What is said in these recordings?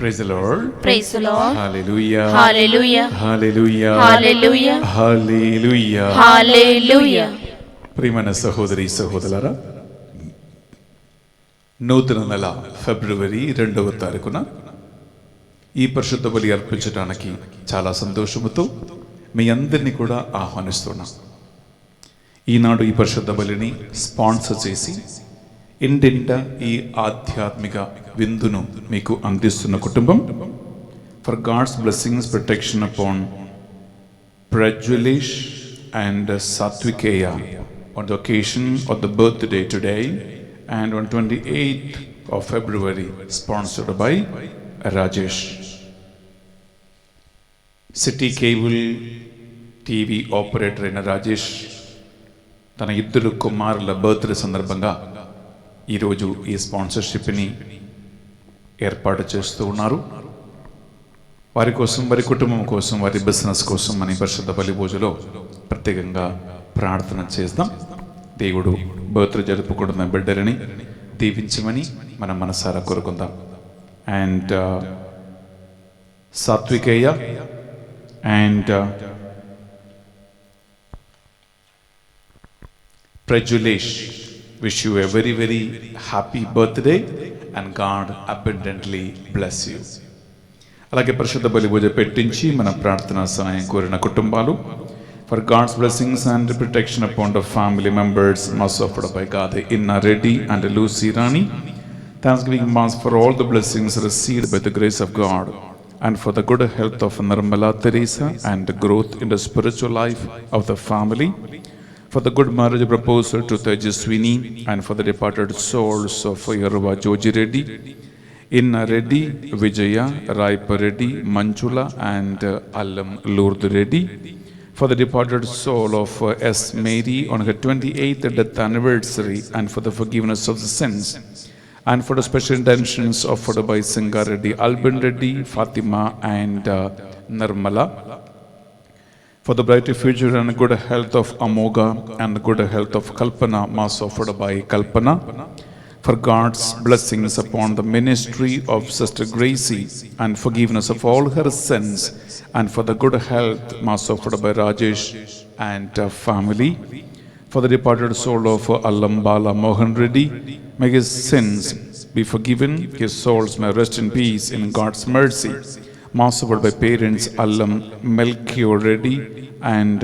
Praise the Lord. Praise the Lord. Hallelujah. Hallelujah. Hallelujah. Hallelujah. Hallelujah. Hallelujah. ప్రియమైన సహోదరి సహోదరులారా, నూతన నెల ఫిబ్రవరి 2వ తారీఖున ఈ పరిశుద్ధ బలి అర్పించడానికి చాలా సంతోషముతో మీ అందరినీ కూడా ఆహ్వానిస్తున్నాం. ఈనాడు ఈ పరిశుద్ధ బలిని స్పాన్సర్ చేసి ఇంటింట ఈ ఆధ్యాత్మిక విందును మీకు అందిస్తున్న కుటుంబం for God's blessings protection upon Prajwalesh and Satvikeya on the occasion of the birthday today and on 28th of February, sponsored by Rajesh. City Cable TV operator అయిన రాజేష్ తన ఇద్దరు కుమారుల బర్త్డే సందర్భంగా ఈరోజు ఈ స్పాన్సర్షిప్ని ఏర్పాటు చేస్తూ ఉన్నారు. వారి కోసం, వారి కుటుంబం కోసం, వారి బిజినెస్ కోసం మన పరిశుద్ధ బలి పూజలో ప్రత్యేకంగా ప్రార్థన చేద్దాం. దేవుడు బర్త్డే జరుపుకుంటున్న బిడ్డలని దీవించమని మనం మనసారా కోరుకుందాం. And Satvikeya and Prajwalesh, wish you a very very happy birthday and God abundantly bless you. అలాగే పరిశుద్ధ బలి పూజ పెట్టించి మన ప్రార్థనా సహాయం కోరిన కుటుంబాలు for God's blessings and protection upon the family members most offered by God Inna Reddy and Lucy Rani. Thanksgiving Mass for all the blessings received by the grace of God and for the good health of Nirmala Teresa and the growth in the spiritual life of the family. For the good marriage proposal to Tejaswini and for the departed souls of Yarva Joji Reddy, Inna Reddy, Vijaya, Raipa Reddy, Manchula and Allam Lourdes Reddy. For the departed soul of S. Mary on her 28th death anniversary and for the forgiveness of the sins. And for the special intentions offered by Singa Reddy, Alban Reddy, Fatima and Nirmala. For the brighter future and good health of Amoga and the good health of Kalpana, Mass offered by Kalpana. For God's blessings upon the ministry of Sister Gracie and forgiveness of all her sins. And for the good health, Mass offered by Rajesh and family. For the departed soul of Allambala Mohan Reddy, may his sins be forgiven, his souls may rest in peace in God's mercy. Mass offered by parents Allam Melchior Reddy and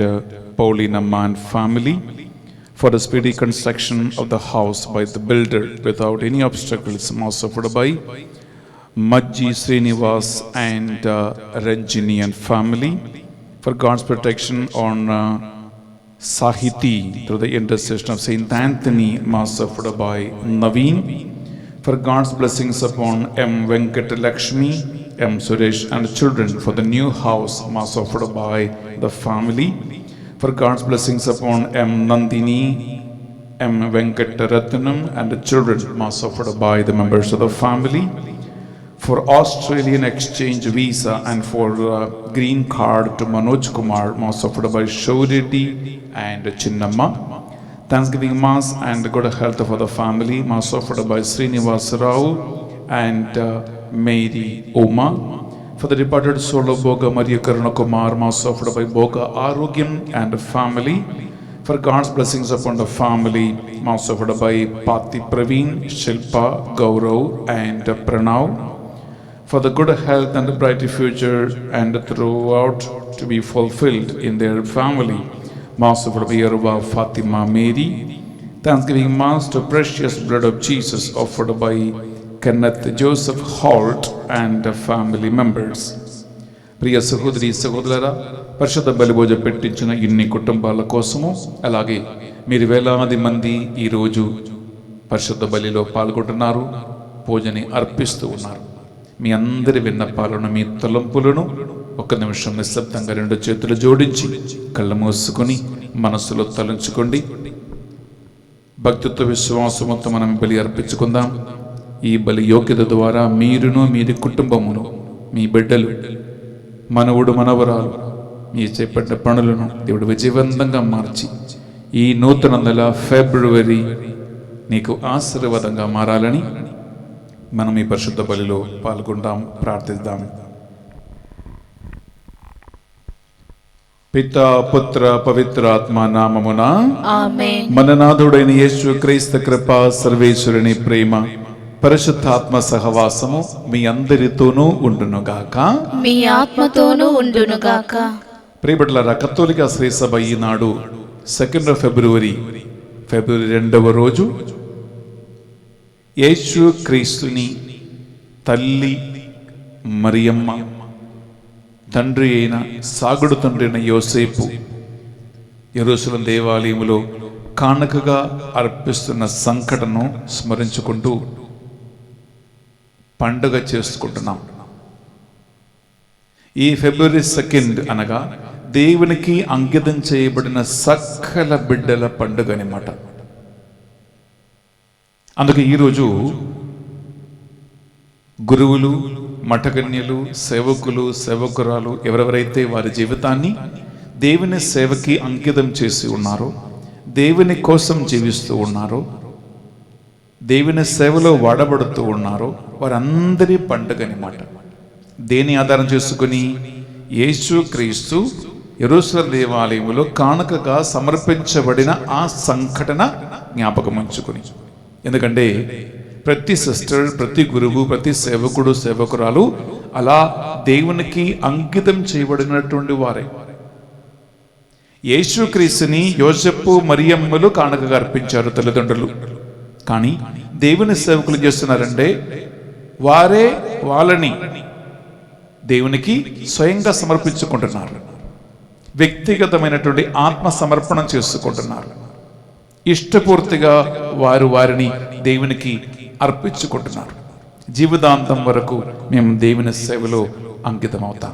Paulina Man family. For the speedy construction of the house by the builder without any obstacles, Mass offered by Majji Srinivas and Ranjini and family. For God's protection on Sahiti through the intercession of Saint Anthony, Mass offered by Naveen. For God's blessings upon M. Venkatalakshmi, M. Suresh and children for the new house, Mass offered by the family. For God's blessings upon M. Nandini, M. Venkataratnam and the children, Mass offered by the members of the family. For Australian exchange visa and for green card to Manoj Kumar, Mass offered by Showreddy and Chinnamma. Thanksgiving Mass and the good health of the family, Mass offered by Srinivas Rao and Mary Oma. For the departed soul of Boga Maria Karuna Kumar, Mass offered by Boga Arogyam and family. For God's blessings upon the family, Mass offered by Pati Praveen, Shilpa, Gaurav and Pranav. For the good health and the brighter future and throughout to be fulfilled in their family, Mass offered by Yarva Fatima Mary. Thanksgiving Mass to precious blood of Jesus offered by Kenneth Joseph Holt and family members. ప్రియ సహోదరి సహోదరులారా, పరిశుద్ధ బలి పూజ పెట్టించిన ఇన్ని కుటుంబాల కోసము, అలాగే మీరు వేలాది మంది ఈరోజు పరిశుద్ధ బలిలో పాల్గొంటున్నారు, పూజని అర్పిస్తూ ఉన్నారు. మీ అందరి విన్నపాలను, మీ తలంపులను ఒక్క నిమిషం నిశ్శబ్దంగా రెండు చేతులు జోడించి కళ్ళు మూసుకొని మనసులో తలంచుకోండి. భక్తితో విశ్వాసంతో మనం బలి అర్పించుకుందాం. ఈ బలి యోగ్యత ద్వారా మీరును, మీది కుటుంబమును, మీ బిడ్డలు, మనవుడు మనవరాలు, మీ చేపట్టిన పనులను దేవుడు విజయవంతంగా మార్చి ఈ నూతన నెల ఫిబ్రవరి నీకు ఆశీర్వాదంగా మారాలని మనం ఈ పరిశుద్ధ బలిలో పాల్గొందాం, ప్రార్థిద్దాం. పితా పుత్ర పవిత్రాత్మ నామమున ఆమేన్. మన నాథుడైన యేసు క్రీస్తు కృప, సర్వేశ్వరుని ప్రేమ, పరిశుద్ధాత్మ సహవాసము మీ అందరితోనూ ఉండునుగాక. మీ ఆత్మతోనూ ఉండునుగాక. ప్రియబిడ్డలారా, కథోలిక శ్రీ సభ ఈనాడు 2 ఫిబ్రవరి 2వ రోజు యేసు క్రీస్తుని తల్లి మరియమ్మ, తండ్రి అయిన సాగుడు తండ్రి అయిన యోసేపు యెరూషలేము దేవాలయములో కానుకగా అర్పిస్తున్న సంఘటనను స్మరించుకుంటూ పండుగ చేసుకుంటున్నాం. ఈ ఫిబ్రవరి 2 అనగా దేవునికి అంకితం చేయబడిన సకల బిడ్డల పండుగ అన్నమాట. అందుకే ఈరోజు గురువులు, మఠకన్యలు, సేవకులు, సేవకురాలు ఎవరెవరైతే వారి జీవితాన్ని దేవుని సేవకి అంకితం చేసి ఉన్నారో, దేవుని కోసం జీవిస్తూ ఉన్నారో, దేవుని సేవలో వాడబడుతూ ఉన్నారో వారందరి పండుగ అన్నమాట. దేని ఆధారం చేసుకుని? యేసు క్రీస్తు యెరూషలేము దేవాలయములో కానుకగా సమర్పించబడిన ఆ సంఘటన జ్ఞాపకం ఉంచుకుని. ఎందుకంటే ప్రతి సిస్టర్, ప్రతి గురువు, ప్రతి సేవకుడు, సేవకురాలు అలా దేవునికి అంకితం చేయబడినటువంటి వారే. యేసుక్రీస్తుని యోసేపు, మరియమ్మలు కానుకగా అర్పించారు తల్లిదండ్రులు. కానీ దేవుని సేవకులు చేస్తున్నారంటే వారే వాళ్ళని దేవునికి స్వయంగా సమర్పించుకుంటున్నారు. వ్యక్తిగతమైనటువంటి ఆత్మ సమర్పణం చేసుకుంటున్నారు. ఇష్టపూర్తిగా వారిని దేవునికి అర్పించుకుంటున్నారు. జీవితాంతం వరకు మేము దేవుని సేవలో అంకితం అవుతాం.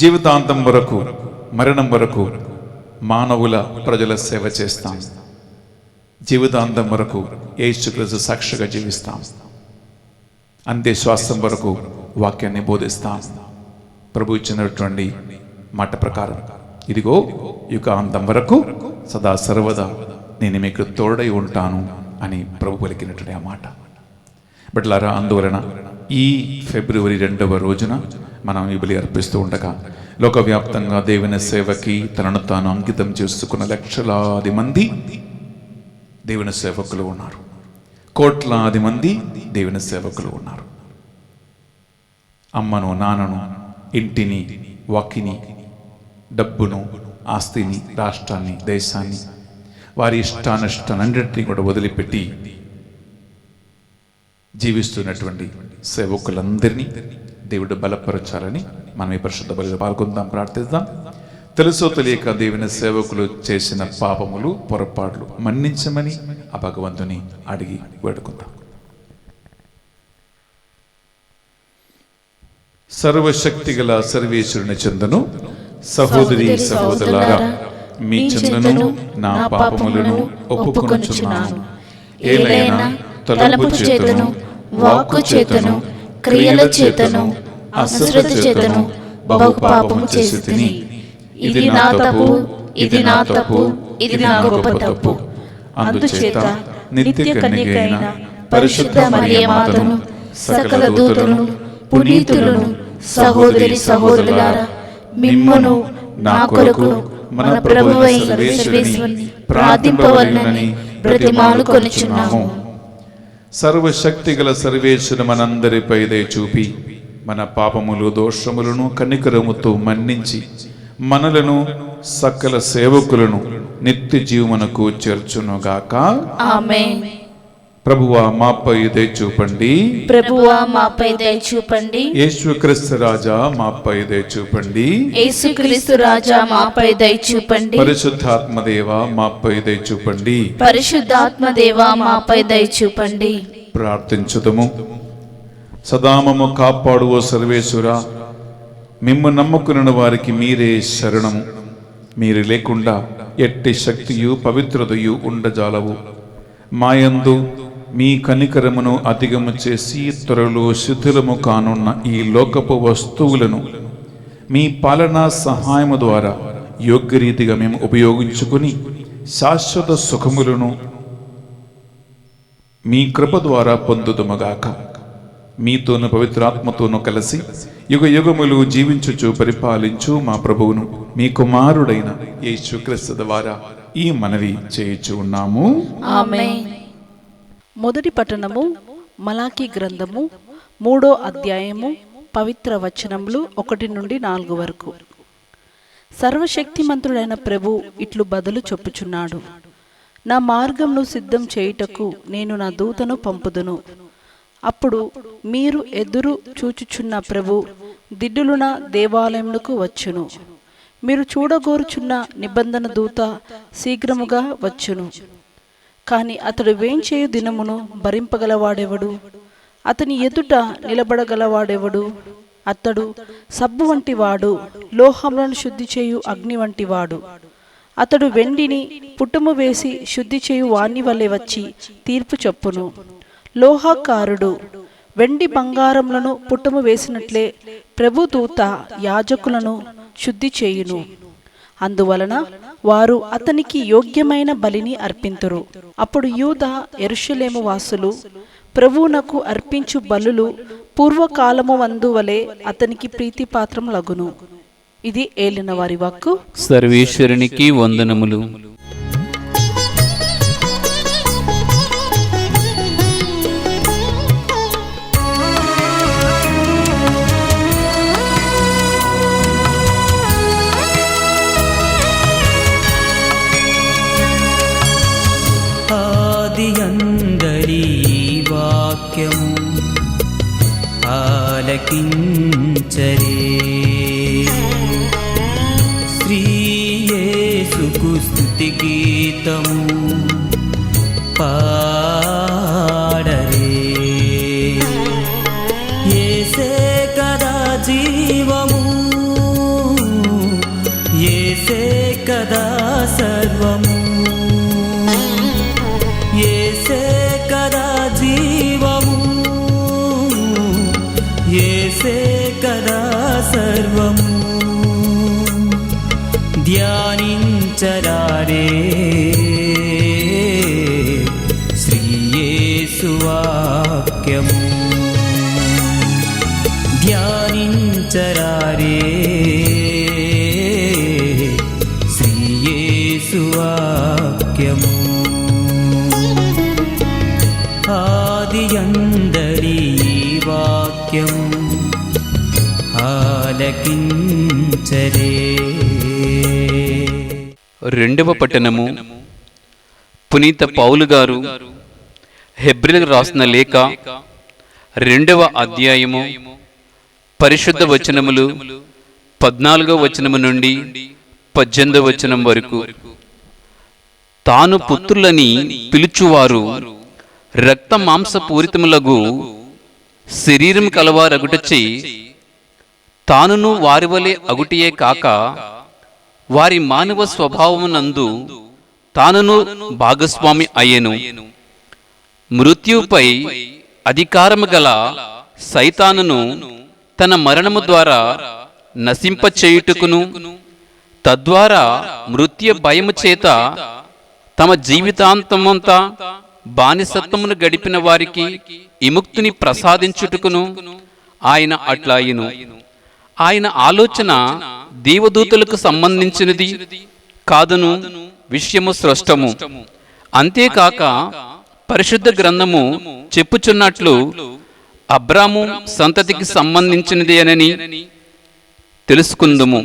జీవితాంతం వరకు, మరణం వరకు మానవుల ప్రజల సేవ చేస్తాం. జీవితాంతం వరకు యేసుక్రీస్తు సాక్షిగా జీవిస్తాం. అంతే శ్వాసం వరకు వాక్యాన్ని బోధిస్తాం. ప్రభు ఇచ్చినటువంటి మాట ప్రకారం ఇదిగో యుగాంతం వరకు సదా సర్వదా నేను మీకు తోడై ఉంటాను అని ప్రభు పలికినటువంటి ఆ మాట. బిడ్డలారా, అందువలన ఈ ఫిబ్రవరి 2వ రోజున మనం ఈ బలి అర్పిస్తూ ఉండగా లోకవ్యాప్తంగా దేవుని సేవకి తనను తాను అంకితం చేసుకున్న లక్షలాది మంది దేవుని సేవకులు ఉన్నారు. కోట్లాది మంది దేవుని సేవకులు ఉన్నారు. అమ్మను, నాన్నను, ఇంటిని, వాకిని, డబ్బును, ఆస్తిని, రాష్ట్రాన్ని, దేశాన్ని, వారి ఇష్టానిష్టాన్నింటినీ కూడా వదిలిపెట్టి జీవిస్తున్నటువంటి సేవకులందరినీ దేవుడు బలపరచాలని మనం ఈ పరిశుద్ధ బలిలో పాల్గొందాం, ప్రార్థిద్దాం. తెలుసో తెలియక దేవుని సేవకులు చేసిన పాపములు, పొరపాట్లు మన్నించమని ఆ భగవంతుని అడిగి వేడుకుందాం. సర్వశక్తి గల సర్వేశ్వరుని చెందును సహోదరి సహోదరులారా, మీ చెందును నా పాపములను ఒప్పుకొనుచున్నాను. ఏలైనా తలపు చేతను, వాక్కు చేతను, క్రియల చేతను, అశ్రద్ధ చేతను బహు పాపము చేసి తిని, ఇది నా తప్పు, ఇది నా తప్పు, ఇది నా గొప్ప తప్పు. అందుచేత నిత్య కన్యకైన పరిశుద్ధ మరియమాతను, సకల దూతలను, పునీతులను, సహోదరి సహోదరులారా, మిమ్మును నా కొరకు మన ప్రభువైన సర్వేశ్వరుని ప్రార్థింపవలెనని బ్రతిమాలుకొనుచున్నాము. సర్వశక్తి గల సర్వేశ్వరుడు మనందరిపై దయ చూపి మన పాపములు, దోషములను కనికరముతో మన్నించి మనలను, సకల సేవకులను నిత్య జీవమునకు చేర్చునుగాక. ఆమేన్. ప్రభువా మాపై దయ చూపండి. ప్రభువా మాపై దయ చూపండి. యేసుక్రీస్తు రాజా మాపై దయ చూపండి. యేసుక్రీస్తు రాజా మాపై దయ చూపండి. పరిశుద్ధాత్మ దేవా మాపై దయ చూపండి. పరిశుద్ధాత్మ దేవా మాపై దయ చూపండి. ప్రార్థించుదము. సదామము కాపాడు ఓ సర్వేశ్వరా, మిమ్ము నమ్ముకున్న వారికి మీరే శరణము. మీరు లేకుండా ఎట్టి శక్తియు పవిత్రతయు ఉండజాలవు. మాయందు మీ కనికరమును అధిగము చేసి త్వరలో శిథిలము కానున్న ఈ లోకపు వస్తువులను మీ పాలనా సహాయము ద్వారా యోగ్యరీతిగా మేము ఉపయోగించుకుని శాశ్వత సుఖములను మీ కృప ద్వారా పొందుదుమగాక. మీతోను పవిత్రాత్మతోనూ కలిసి యుగ యుగములు జీవించుచు పరిపాలించు మా ప్రభువును మీ కుమారుడైన యేసుక్రీస్తు ద్వారా ఈ మనవి చేయుచు ఉన్నాము. ఆమేన్. మొదటి పట్టణము మలాకీ గ్రంథము 3వ అధ్యాయము పవిత్ర వచనములు 1 నుండి 4 వరకు. సర్వశక్తిమంతుడైన ప్రభు ఇట్లు బదులు చెప్పుచున్నాడు. నా మార్గమును సిద్ధం చేయుటకు నేను నా దూతను పంపుదును. అప్పుడు మీరు ఎదురు చూచుచున్న ప్రభు దిడ్డులున దేవాలయమునకు వచ్చును. మీరు చూడగోరుచున్న నిబంధన దూత శీఘ్రముగా వచ్చును. కాని అతడు వేంచేయు దినమును భరింపగలవాడెవడు? అతని ఎదుట నిలబడగలవాడెవడు? అతడు సబ్బు వంటివాడు, లోహములను శుద్ధి చేయు అగ్ని వంటివాడు. అతడు వెండిని పుట్టుము వేసి శుద్ధి చేయు వాణ్ణి వలె వచ్చి తీర్పు చెప్పును. లోహకారుడు వెండి బంగారములను పుట్టుము వేసినట్లే ప్రభుదూత యాజకులను శుద్ధి చేయును. అందువలన వారు అతనికి యోగ్యమైన బలిని అర్పింతురు. అప్పుడు యూదా యెరూషలేము వాసులు ప్రభువునకు అర్పించు బలులు పూర్వకాలము వందువలే అతనికి ప్రీతిపాత్రములగును. ఇది ఏలిన వారి వాక్కు. సర్వేశ్వరునికి వందనములు. ఆదియందలి వాక్యము ఆలకించరే. శ్రీ యేసుకు స్తుతి గీతము పాడరే. యేసే కదా జీవము, యేసే కదా సర్వము, యేసే కదా జీవము, యేసే కదా సర్వము. ధ్యానించరారే శ్రీ యేసు వాక్యము. ధ్యానించరారే శ్రీ యేసు వాక్యము. ఆదియందలి వాక్యం ఆలకించరే. రెండవ పట్టణము పునీత పౌలు గారు హెబ్రీలకు రాసిన లేఖ 2వ అధ్యాయము పరిశుద్ధ వచనములు 14వ వచనము నుండి 18వ వచనం వరకు. తాను పుత్రులని పిలుచువారు రక్త మాంసపూరితములగు శరీరం కలవారగుటచే తానును వారి వలె అగుటియే కాక వారి మానవ స్వభావమునందు తానును భాగస్వామి అయ్యెను. మృత్యుపై అధికారము గల సైతానును తన మరణము ద్వారా నశింపచేయుటకును, తద్వారా మృత్యు భయము చేత తమ జీవితాంతమంతా బానిసత్వమును గడిపిన వారికి విముక్తిని ప్రసాదించుటకును ఆయన అట్లాయెను. ఆయన ఆలోచన దేవదూతలకు సంబంధించినది కాదును, విషయము స్పష్టము. అంతేకాక పరిశుద్ధ గ్రంథము చెప్పుచున్నట్లు అబ్రాము సంతతికి సంబంధించినది అని తెలుసుకుందుము.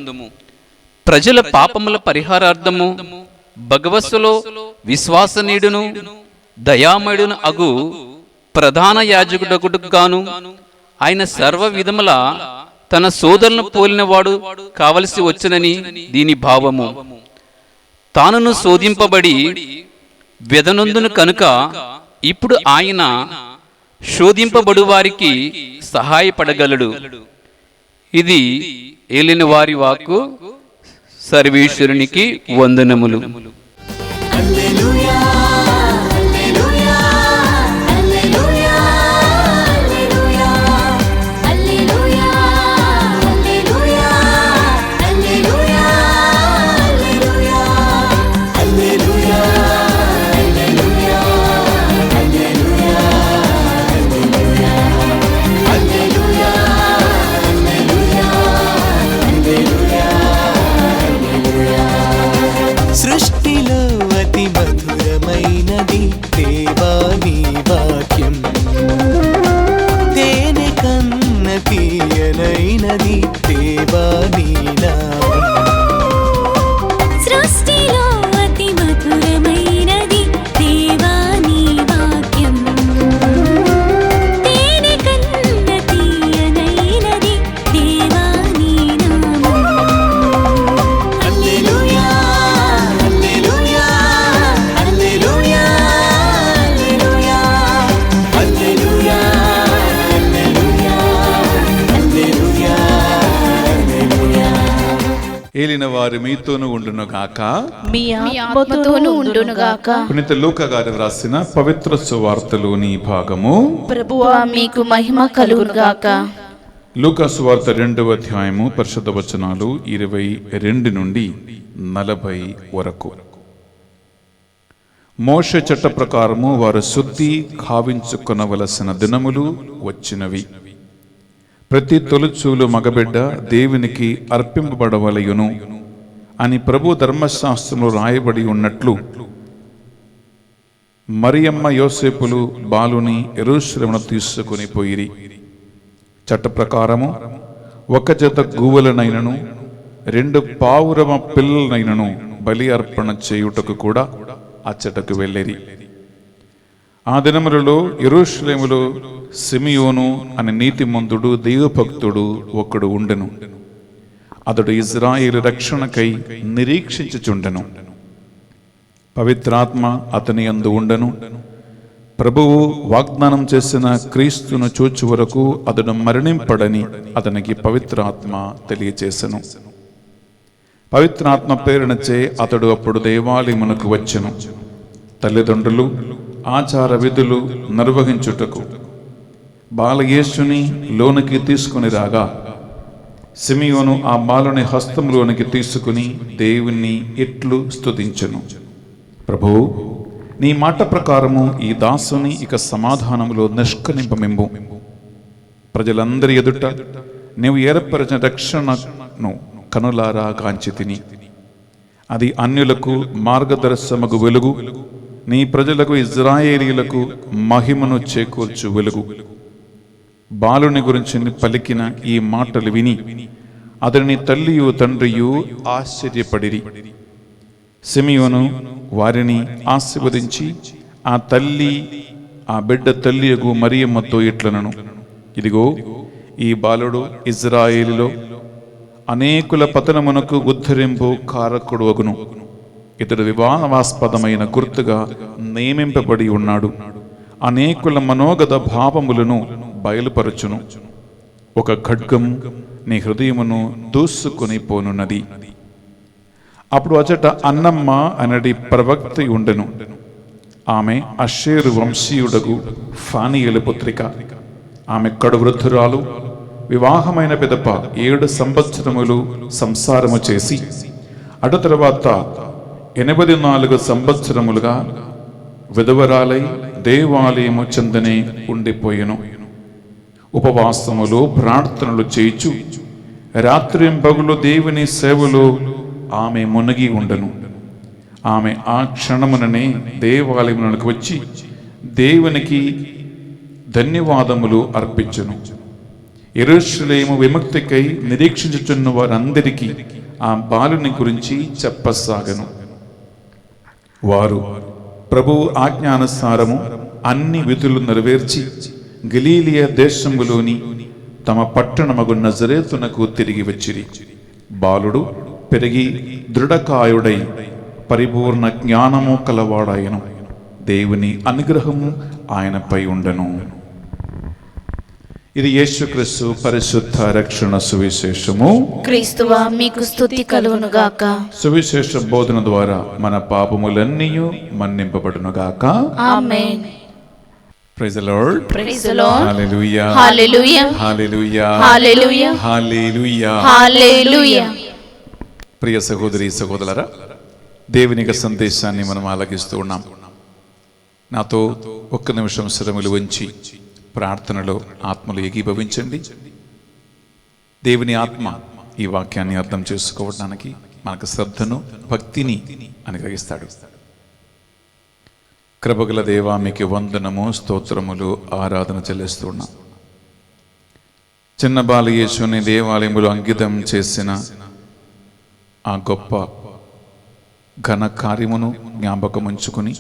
ప్రజల పాపముల పరిహారార్థము భగవత్తులో విశ్వాసనీయుడును దయామయుడును అగు ప్రధాన యాజకుడగుడుకు గాను ఆయన సర్వ విధముల తన సోదరులను పోలినవాడు కావలసి వచ్చునని దీని భావము. తానును శోధింపబడి వ్యధనొందును కనుక ఇప్పుడు ఆయన శోధింపబడు వారికి సహాయపడగలడు. ఇది ఏలిన వారి వాక్కు. సర్వేశ్వరునికి వందనములు. Hallelujah. మధురమైనది దేవా నీ నామం. సృష్టిలో అతి మధురమైనది దేవా నీ వాక్యం. తేనె కన్న తీయనైనది దేవా నీ నామం. హల్లెలూయా hallelujah hallelujah hallelujah hallelujah hallelujah hallelujah హల్లెలూయా. ఏలిన వారు మీతోనూ ఉండును గాక. మీ మీ ఆత్మతోనూ ఆత్మతోనూ ఉండునుగాక. పునీత లూకా గారు వ్రాసిన పవిత్ర సువార్తలోని భాగము. ప్రభువా మీకు మహిమ కలుగునుగాక. లూకా సువార్త 2వ అధ్యాయము పరిశుద్ధ వచనాలు 22 నుండి 40 వరకు. మోషే చట్ట ప్రకారము వారు శుద్ధి కావించుకొనవలసిన దినములు వచ్చినవి. ప్రతి తొలుచూలు మగబిడ్డ దేవునికి అర్పింపబడవలయును అని ప్రభు ధర్మశాస్త్రంలో రాయబడి ఉన్నట్లు మరియమ్మ యోసేపులు బాలుని యెరూషలేమును తీసుకుని పోయిరి. చట్ట ప్రకారము 1 జత గూవలనైనను 2 పావురమ పిల్లలనైనను బలి అర్పణ చేయుటకు కూడా అచ్చటకు వెళ్ళిరి. ఆ దినములలో యెరూషలేములో సిమియోను అనే నీతిమంతుడు దైవభక్తుడు ఒకడు ఉండెను. అతడు ఇజ్రాయేలు రక్షణకై నిరీక్షించుచుండెను. పవిత్రాత్మ అతని యందు ఉండెను. ప్రభువు వాగ్దానం చేసిన క్రీస్తును చూచు వరకు అతడు మరణింపడని అతనికి పవిత్రాత్మ తెలియచేసెను. పవిత్రాత్మ ప్రేరణచే అతడు అప్పుడు దేవాలయమునకు వచ్చెను. తల్లిదండ్రులు ఆచార విధులు నిర్వహించుటకు బాలయేసుని లోనికి తీసుకుని రాగా సిమియోను ఆ బాలుని హస్తంలోనికి తీసుకుని దేవుణ్ణి ఇట్లు స్తుతించెను. ప్రభువు, నీ మాట ప్రకారము ఈ దాసుని ఇక సమాధానములో నిష్కనింపమింబు. ప్రజలందరి ఎదుట నీవు ఏర్పరిచిన రక్షణను కనులారా కాంచి తిని అది అన్యులకు మార్గదర్శమగు వెలుగు, నీ ప్రజలకు ఇజ్రాయేలీలకు మహిమను చేకూర్చు వెలుగు. బాలుని గురించి పలికిన ఈ మాటలు విని అతని తల్లియు తండ్రియు ఆశ్చర్యపడిరి. సిమియోను వారిని ఆశీర్వదించి ఆ బిడ్డ తల్లియగు మరియమ్మతో ఇట్లనను, ఇదిగో ఈ బాలుడు ఇజ్రాయేలులో అనేకుల పతనమునకు ఉద్ధరింపు కారకుడు అగును. ఇతడు వివాదాస్పదమైన గుర్తుగా నియమింపబడి ఉన్నాడు. అనేకుల మనోగత భావములను బయలుపరచును. ఒక ఖడ్గం నీ హృదయమును దూసుకొని పోనున్నది. అప్పుడు అచట అన్నమ్మ అనడి ప్రవక్త ఉండెను. ఆమె అషేరు వంశీయుడగు ఫానీయుల పుత్రిక. ఆమె కడు వృద్ధురాలు. వివాహమైన పిదప 7 సంవత్సరములు సంసారము చేసి అటు తర్వాత 84 సంవత్సరములుగా విధవరాలై దేవాలయము చెందనే ఉండిపోయెను. ఉపవాసములు ప్రార్థనలు చేయుచు రాత్రింపగలు దేవుని సేవలో ఆమె మునిగి ఉండను. ఆమె ఆ క్షణముననే దేవాలయమునకు వచ్చి దేవునికి ధన్యవాదములు అర్పించును. యెరూషలేము విముక్తికై నిరీక్షించుచున్న వారందరికీ ఆ బాలుని గురించి చెప్పసాగను. వారు ప్రభువు ఆజ్ఞానుసారము అన్ని విధులు నెరవేర్చి గలీలియా దేశములోని తమ పట్టణమగు నజరేతునకు తిరిగి వచ్చిరి. బాలుడు పెరిగి దృఢకాయుడై పరిపూర్ణ జ్ఞానము కలవాడాయను. దేవుని అనుగ్రహము ఆయనపై ఉండెను. ఇది యేసుక్రీస్తు పరిశుద్ధ రక్షణ సువిశేషము. క్రీస్తువా మీకు స్తుతి కలుగునుగాక. సువిశేష బోధన ద్వారా మన పాపములన్నీ మన్నింపబడునుగాక. Amen. Praise the Lord. Praise the Lord. Hallelujah. Hallelujah. Hallelujah. Hallelujah. Hallelujah. Hallelujah. ప్రియ సహోదరి సహోదరులారా, దేవుని యొక్క సందేశాన్ని మనం ఆలకిస్తూ ఉన్నాం. నాతో ఒక్క నిమిషం శ్రమలు వంచి ప్రార్థనలో ఆత్మలు ఏకీభవించండి. దేవుని ఆత్మ ఈ వాక్యాన్ని అర్థం చేసుకోవడానికి మనకు శ్రద్ధను భక్తిని అనుగ్రహిస్తాడు. కృపగల దేవా, మీకు వందనము స్తోత్రములు ఆరాధన చెల్లిస్తున్నాం. చిన్న బాలయేసుని దేవాలయంలో అంకితం చేసిన ఆ గొప్ప ఘన కార్యమును జ్ఞాపకం ఉంచుకుని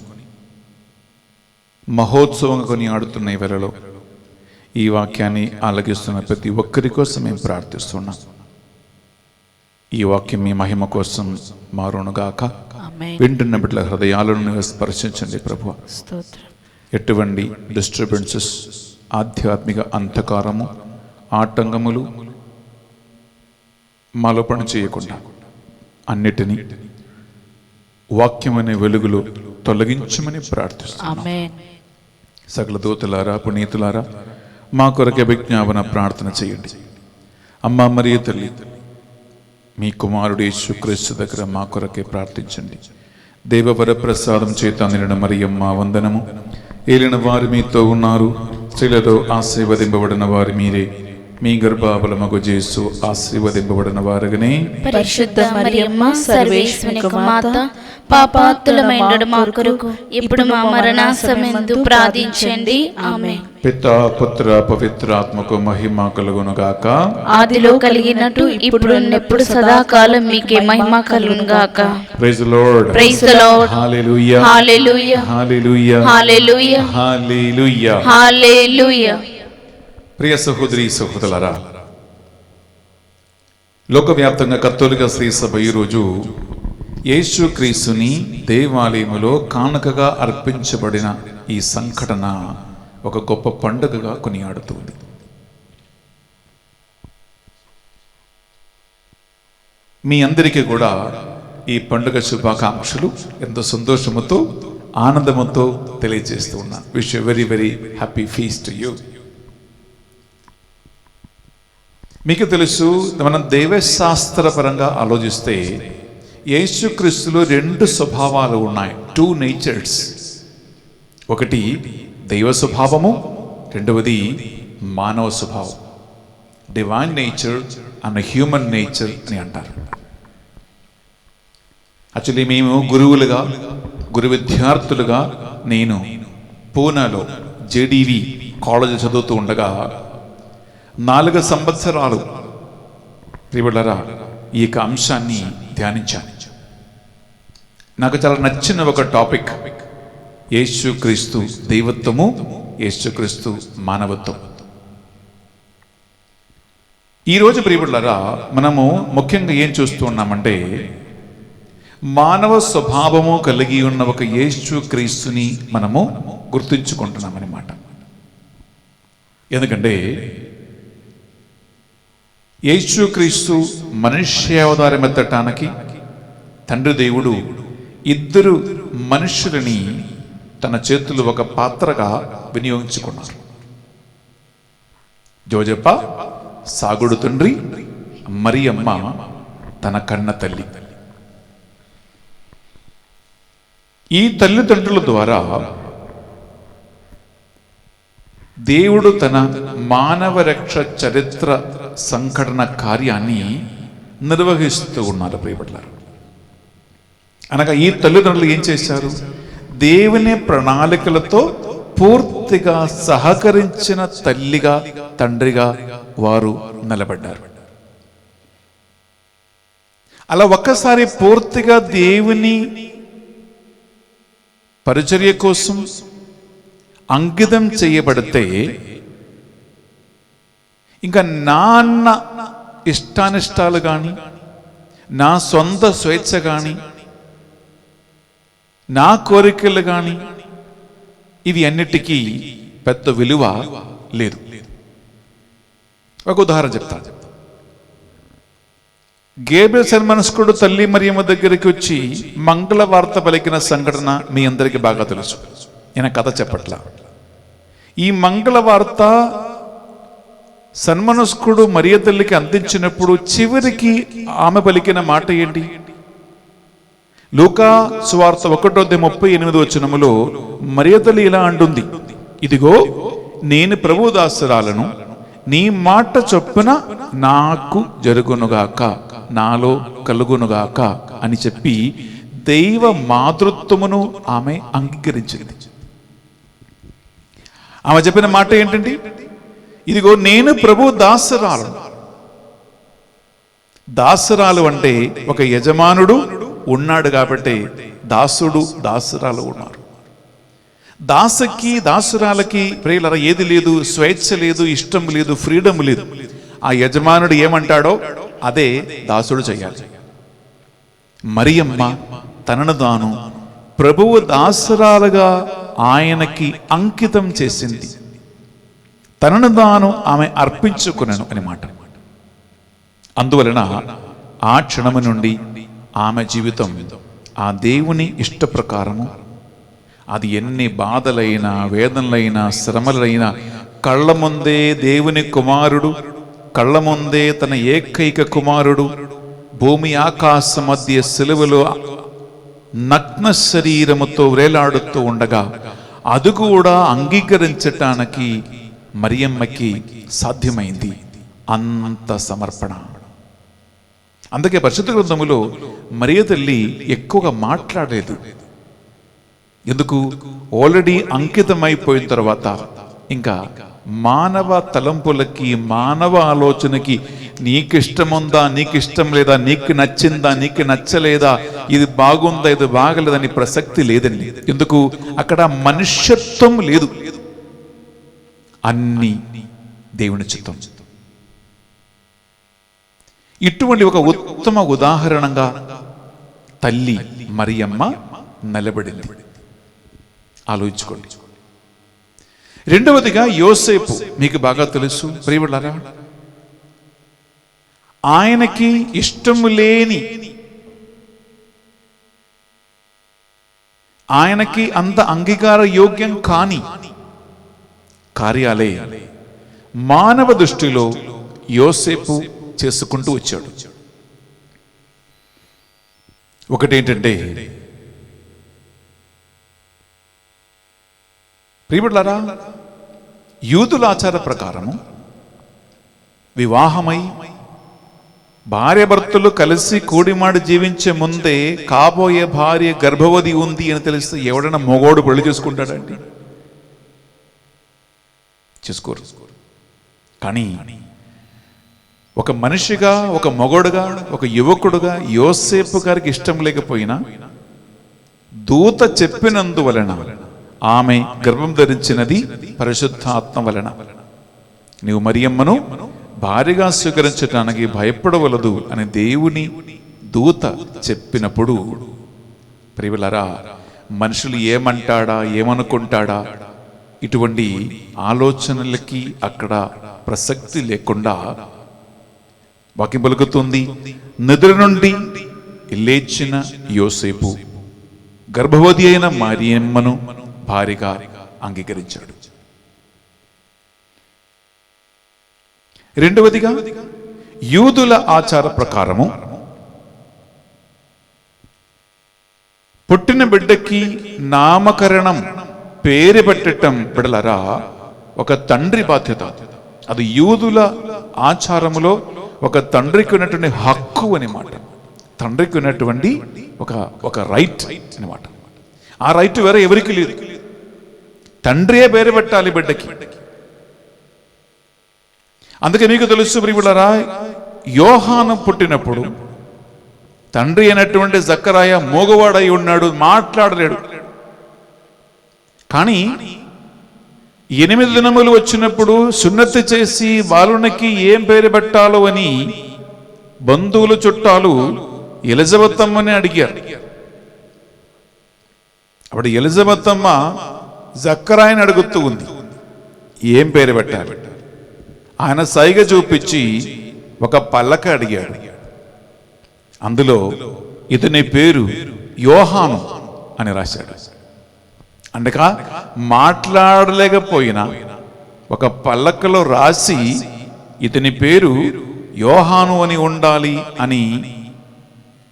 మహోత్సవంగా కొని ఆడుతున్న ఈ వేళలో ఈ వాక్యాన్ని ఆలకిస్తున్న ప్రతి ఒక్కరి కోసం మేము ప్రార్థిస్తున్నాం. ఈ వాక్యం మీ మహిమ కోసం మారునుగాక. ఆమేన్. వింటున్న బిడ్డల హృదయాలను స్పర్శించండి ప్రభు. స్తోత్రం. ఎటువంటి డిస్టర్బెన్సెస్, ఆధ్యాత్మిక అంధకారము, ఆటంకములు మాలో పని చేయకుండా అన్నిటినీ వాక్యమనే వెలుగులో తొలగించమని ప్రార్థిస్తున్నాం. ఆమేన్. సకల దూతలారా, పునీతులారా, మా కొరకే విజ్ఞాపన ప్రార్థన చేయండి. అమ్మ మరియ తల్లి, మీ కుమారుడు యేసుక్రీస్తు దగ్గర మా కొరకే ప్రార్థించండి. దేవవర ప్రసాదం చేత నిండిన మరియమ్మ వందనము. ఏలిన వారు మీతో ఉన్నారు, స్త్రీలతో ఆశీర్వదింపబడిన వారు మీరే. మీ గర్భఫలమగు యేసు ఆశీర్వదింపబడిన వారుగానే. పరిశుద్ధ మరియమ్మ సర్వేశ్వరుని మాత, పాపాత్తులమైనడు మా కొరకు ఇప్పుడు మా మరణ సమయందు ప్రార్థించండి. ఆమేన్. పితా పుత్ర పవిత్రాత్మకు మహిమ కలుగును గాక. ఆదిలో కలిగినట్టు ఇప్పుడు ఎప్పుడు సదాకాలం మీకే మహిమ కలుగును గాక. Praise the Lord. Praise the Lord. Hallelujah. Hallelujah. Hallelujah. Hallelujah. Hallelujah. Hallelujah. ప్రియ సహోదరి సహోదరులారా, లోకవ్యాప్తంగా కత్తోలిక శ్రీ సభ ఈరోజు యేసుక్రీస్తుని దేవాలయములో కానుకగా అర్పించబడిన ఈ సంఘటన ఒక గొప్ప పండుగగా కొనియాడుతుంది. మీ అందరికీ కూడా ఈ పండుగ శుభాకాంక్షలు ఎంతో సంతోషముతో ఆనందముతో తెలియజేస్తూ ఉన్నా. Wish you very very happy feast to you. మీకు తెలుసు, మనం దైవశాస్త్రపరంగా ఆలోచిస్తే యేసుక్రీస్తులో 2 స్వభావాలు ఉన్నాయి, 2 నేచర్స్. ఒకటి దైవ స్వభావము, రెండవది మానవ స్వభావం. Divine nature and human nature అని అంటారు. యాక్చువల్లీ మేము గురువులుగా, గురు విద్యార్థులుగా, నేను పూనాలో జేడీవి కాలేజ్ చదువుతూ ఉండగా 4 సంవత్సరాలు ప్రియబిడ్డలారా ఈ యొక్క అంశాన్ని ధ్యానించాను. నాకు చాలా నచ్చిన ఒక టాపిక్ యేసుక్రీస్తు దైవత్వము, యేసుక్రీస్తు మానవత్వం. ఈరోజు ప్రియబిడ్డలారా మనము ముఖ్యంగా ఏం చూస్తూ ఉన్నామంటే, మానవ స్వభావము కలిగి ఉన్న ఒక యేసుక్రీస్తుని మనము గుర్తుంచుకుంటున్నామన్నమాట. ఎందుకంటే యేసుక్రీస్తు మనుష్యావతారం ఎత్తటానికి తండ్రి దేవుడు 2 మనుషులని తన చేతులు ఒక పాత్రగా వినియోగించుకున్నారు. జోజప్ప సాగుడు తండ్రి, మరియమ్మ తన కన్న తల్లి. ఈ తల్లిదండ్రుల ద్వారా దేవుడు తన మానవ రక్ష చరిత్ర సంఘటన కార్యాన్ని నిర్వహిస్తూ ఉన్నారు ప్రియబిడ్డలారా. అనగా ఈ తల్లిదండ్రులు ఏం చేశారు? దేవుని ప్రణాళికలతో పూర్తిగా సహకరించిన తల్లిగా, తండ్రిగా వారు నిలబడ్డారు. అలా ఒక్కసారి పూర్తిగా దేవుని పరిచర్య కోసం అంకితం చేయబడితే ఇంకా నాన్న ఇష్టానిష్టాలు కానీ, నా సొంత స్వేచ్ఛ కానీ, నా కోరికలు కానీ, ఇవి అన్నిటికీ పెద్ద విలువ లేదు. ఒక ఉదాహరణ చెప్తాను. గేబ్రియల్ సన్మనస్కుడు తల్లి మరియమ్మ దగ్గరికి వచ్చి మంగళ వార్త పలికిన సంఘటన మీ అందరికీ బాగా తెలుసు. ఈయన కథ చెప్పట్లా. ఈ మంగళ వార్త సన్మనస్కుడు మరియ తల్లికి అందించినప్పుడు చివరికి ఆమె పలికిన మాట ఏంటి? లూకా సువార్త 1:38 మరియ తల్లి ఇలా అంటుంది, ఇదిగో నేను ప్రభు దాసురాలను, నీ మాట చొప్పున నాకు జరుగునుగాక, నాలో కలుగునుగాక అని చెప్పి దైవ మాతృత్వమును ఆమె అంగీకరించింది. ఆమె చెప్పిన మాట ఏంటండి? ఇదిగో నేను ప్రభు దాసరాలు. దాసరాలు అంటే ఒక యజమానుడు ఉన్నాడు కాబట్టి దాసుడు దాసరాలు ఉన్నారు. దాసకి దాసురాలకి ప్రియులారా ఏది లేదు, స్వేచ్ఛ లేదు, ఇష్టం లేదు, ఫ్రీడమ్ లేదు. ఆ యజమానుడు ఏమంటాడో అదే దాసుడు చేయాలి. మరియమ్మ తనను తాను ప్రభువు దాసరాలుగా ఆయనకి అంకితం చేసింది. తనను తాను ఆమె అర్పించుకునను అని మాట. అందువలన ఆ క్షణము నుండి ఆమె జీవితం ఆ దేవుని ఇష్ట ప్రకారము, అది ఎన్ని బాధలైనా వేదనలైనా శ్రమలైనా, కళ్ళ ముందే దేవుని కుమారుడు, కళ్ళ ముందే తన ఏకైక కుమారుడు భూమి ఆకాశ మధ్య సిలువలో నగ్న శరీరముతో వేలాడుతూ ఉండగా అది కూడా అంగీకరించటానికి మరియమ్మకి సాధ్యమైంది. అంత సమర్పణ. అందుకే పరిశుద్ధ గ్రంథములో మరియ తల్లి ఎక్కువగా మాట్లాడలేదు. ఎందుకు? ఆల్రెడీ అంకితమైపోయిన తర్వాత ఇంకా మానవ తలంపులకి, మానవ ఆలోచనకి, నీకిష్టముందా, నీకిష్టం లేదా, నీకు నచ్చిందా, నీకు నచ్చలేదా, ఇది బాగుందా, ఇది బాగలేదని ప్రసక్తి లేదండి. ఎందుకు? అక్కడ మనుష్యత్వం లేదు, అన్ని దేవుని చిత్తం. ఇటువంటి ఒక ఉత్తమ ఉదాహరణగా తల్లి మరియమ్మ నిలబడింది. ఆలోచించుకోండి. రెండవదిగా యోసేపు, మీకు బాగా తెలుసు ప్రియవులారా, ఆయనకి ఇష్టము లేని, ఆయనకి అంత అంగీకార యోగ్యం కాని కార్యాలే మానవ దృష్టిలో యోసేపు చేసుకుంటూ వచ్చాడు. ఒకటేంటంటే, ప్రియబిడ్డలారా, యూదుల ఆచార ప్రకారము వివాహమై భార్యాభర్తలు కలిసి కూడిమాడి జీవించే ముందే కాబోయే భార్య గర్భవతి ఉంది అని తెలిస్తే ఎవడైనా మొగోడు పెళ్లి చేసుకుంటాడండి? చేసుకోరు. కానీ ఒక మనిషిగా, ఒక మొగోడుగా, ఒక యువకుడుగా యోసేపు గారికి ఇష్టం లేకపోయినా దూత చెప్పినందువలన ఆమె గర్భం ధరించినది పరిశుద్ధాత్మ వలన. నీవు మరియమ్మను భార్యగా స్వీకరించడానికి భయపడవలదు అని దేవుని దూత చెప్పినప్పుడు, ప్రియులారా, మనుషులు ఏమంటాడా, ఏమనుకుంటాడా, ఇటువంటి ఆలోచనలకి అక్కడ ప్రసక్తి లేకుండా వాక్యం పలుకుతుంది, నిద్ర నుండి లేచిన యోసేపు గర్భవతి అయిన మరియమ్మను భార్యగా అంగీకరించాడు. రెండవదిగా, యూదుల ఆచార ప్రకారము పుట్టిన బిడ్డకి నామకరణం, పేరు పెట్టడం బిడలరా ఒక తండ్రి బాధ్యత. అది యూదుల ఆచారములో ఒక తండ్రికి ఉన్నటువంటి హక్కు అని మాట. తండ్రికి ఉన్నటువంటి ఒక రైట్ అనమాట. ఆ రైట్ వేరే ఎవరికి లేదు. తండ్రియే పేరు పెట్టాలి బిడ్డకి. అందుకే మీకు తెలుసు ప్రియులారా, యోహాను పుట్టినప్పుడు తండ్రి అయినటువంటి జక్కరాయ మోగవాడై ఉన్నాడు, మాట్లాడలేడు. కానీ 8 దినములు వచ్చినప్పుడు సున్నతి చేసి బాలునికి ఏం పేరు పెట్టాలో అని బంధువులు చుట్టాలు ఎలిజబెత్ అమ్మని అడిగారు. అప్పుడు ఎలిజబెత్ అమ్మ జక్కరాయని అడుగుతూ ఉంది, ఏం పేరు పెట్టాలి? ఆయన సైగ చూపించి ఒక పల్లక అడిగాడు. అందులో ఇతని పేరు యోహాను అని రాశాడు. అందుక మాట్లాడలేకపోయినా ఒక పల్లకలో రాసి ఇతని పేరు యోహాను అని ఉండాలి అని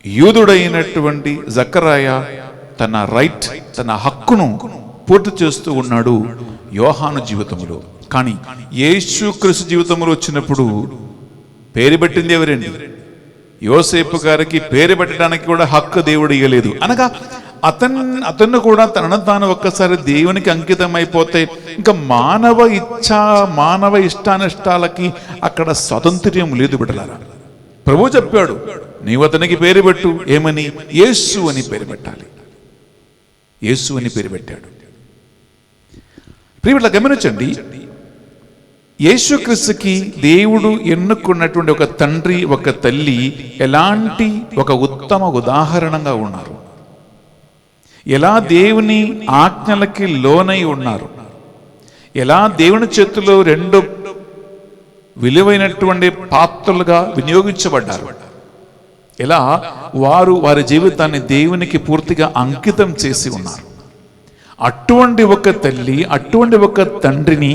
యూదుడైనటువంటి జక్కరాయ తన రైట్, తన హక్కును పూర్తి చేస్తూ ఉన్నాడు యోహాను జీవితంలో. కానీ యేసుక్రీస్తు జీవితంలో వచ్చినప్పుడు పేరు పెట్టింది ఎవరండి? యోసేపు గారికి పేరు పెట్టడానికి కూడా హక్కు దేవుడు ఇవ్వలేదు. అనగా అతను కూడా తనను తాను ఒక్కసారి దేవునికి అంకితం అయిపోతే ఇంకా మానవ ఇష్టానిష్టాలకి అక్కడ స్వాతంత్ర్యం లేదు బిడ్డలారా. ప్రభు చెప్పాడు, నీవు అతనికి పేరు పెట్టు. ఏమని? యేసు అని పేరు పెట్టాలి. యేసు అని పేరు పెట్టాడు. ప్రియబిడ్డలారా గమనించండి, యేసుక్రీస్తుకి దేవుడు ఎన్నుకున్నటువంటి ఒక తండ్రి, ఒక తల్లి ఎలాంటి ఒక ఉత్తమ ఉదాహరణగా ఉన్నారు. ఎలా దేవుని ఆజ్ఞలకి లోనై ఉన్నారు. ఎలా దేవుని చేతిలో రెండు విలువైనటువంటి పాత్రలుగా వినియోగించబడ్డారు. ఎలా వారి జీవితాన్ని దేవునికి పూర్తిగా అంకితం చేసి ఉన్నారు. అటువంటి ఒక తల్లి, అటువంటి ఒక తండ్రిని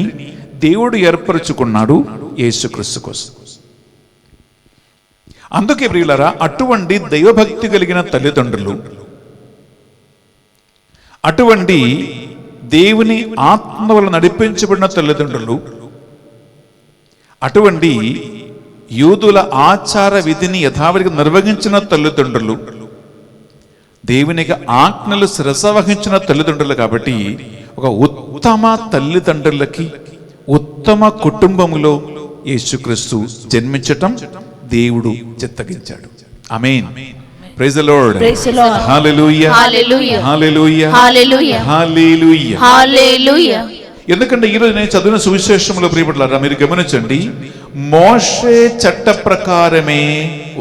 దేవుడు ఏర్పరచుకున్నాడు యేసుక్రీస్తు కోసం. అందుకే ప్రియులారా, అటువంటి దైవభక్తి కలిగిన తల్లిదండ్రులు, అటువంటి దేవుని ఆత్మ వల్ల నడిపించబడిన తల్లిదండ్రులు, అటువంటి యూదుల ఆచార విధిని యథావిధిగా నిర్వహించిన తల్లిదండ్రులు, దేవునికి ఆజ్ఞలు శిరసవహించిన తల్లిదండ్రులు. కాబట్టి ఒక ఉత్తమ తల్లిదండ్రులకి, ఉత్తమ కుటుంబములో యేసుక్రీస్తు జన్మించటం దేవుడు చిత్తగించాడు. Amen. Praise the Lord. Hallelujah, hallelujah, hallelujah, hallelujah, hallelujah, hallelujah. ఎందుకంటే ఈరోజు నేను చదివిన సువిశేషంలో ప్రియబిడ్డలారా మీరు గమనించండి, మోషే చట్ట ప్రకారమే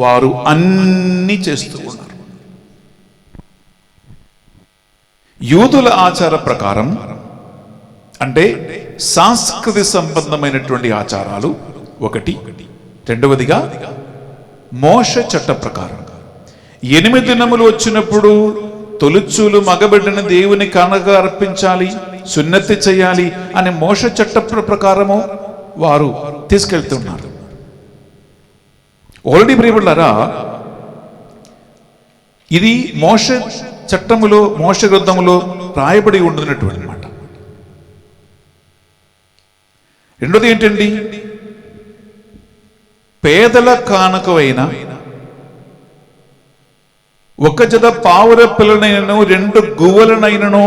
వారు అన్ని చేస్తూ ఉన్నారు. యూదుల ఆచార ప్రకారం అంటే సాంస్కృతిక సంబంధమైనటువంటి ఆచారాలు ఒకటి. రెండవదిగా మోషే చట్ట ప్రకారం 8 దినములు వచ్చినప్పుడు తొలిచూలు మగబిడ్డను దేవుని కానుకగా అర్పించాలి, సున్నతి చేయాలి అని మోషే చట్ట ప్రకారము వారు తీసుకెళ్తున్నారు. ఆల్రెడీ ప్రియబిడ్డలారా, ఇది మోషే చట్టములో, మోషే గ్రంథములో రాయబడి ఉంటున్నటువంటి మాట. రెండోది ఏంటండి? పేదల కానుకవైన ఒక జత పావుర పిల్లనైనను 2 గువ్వలనైనను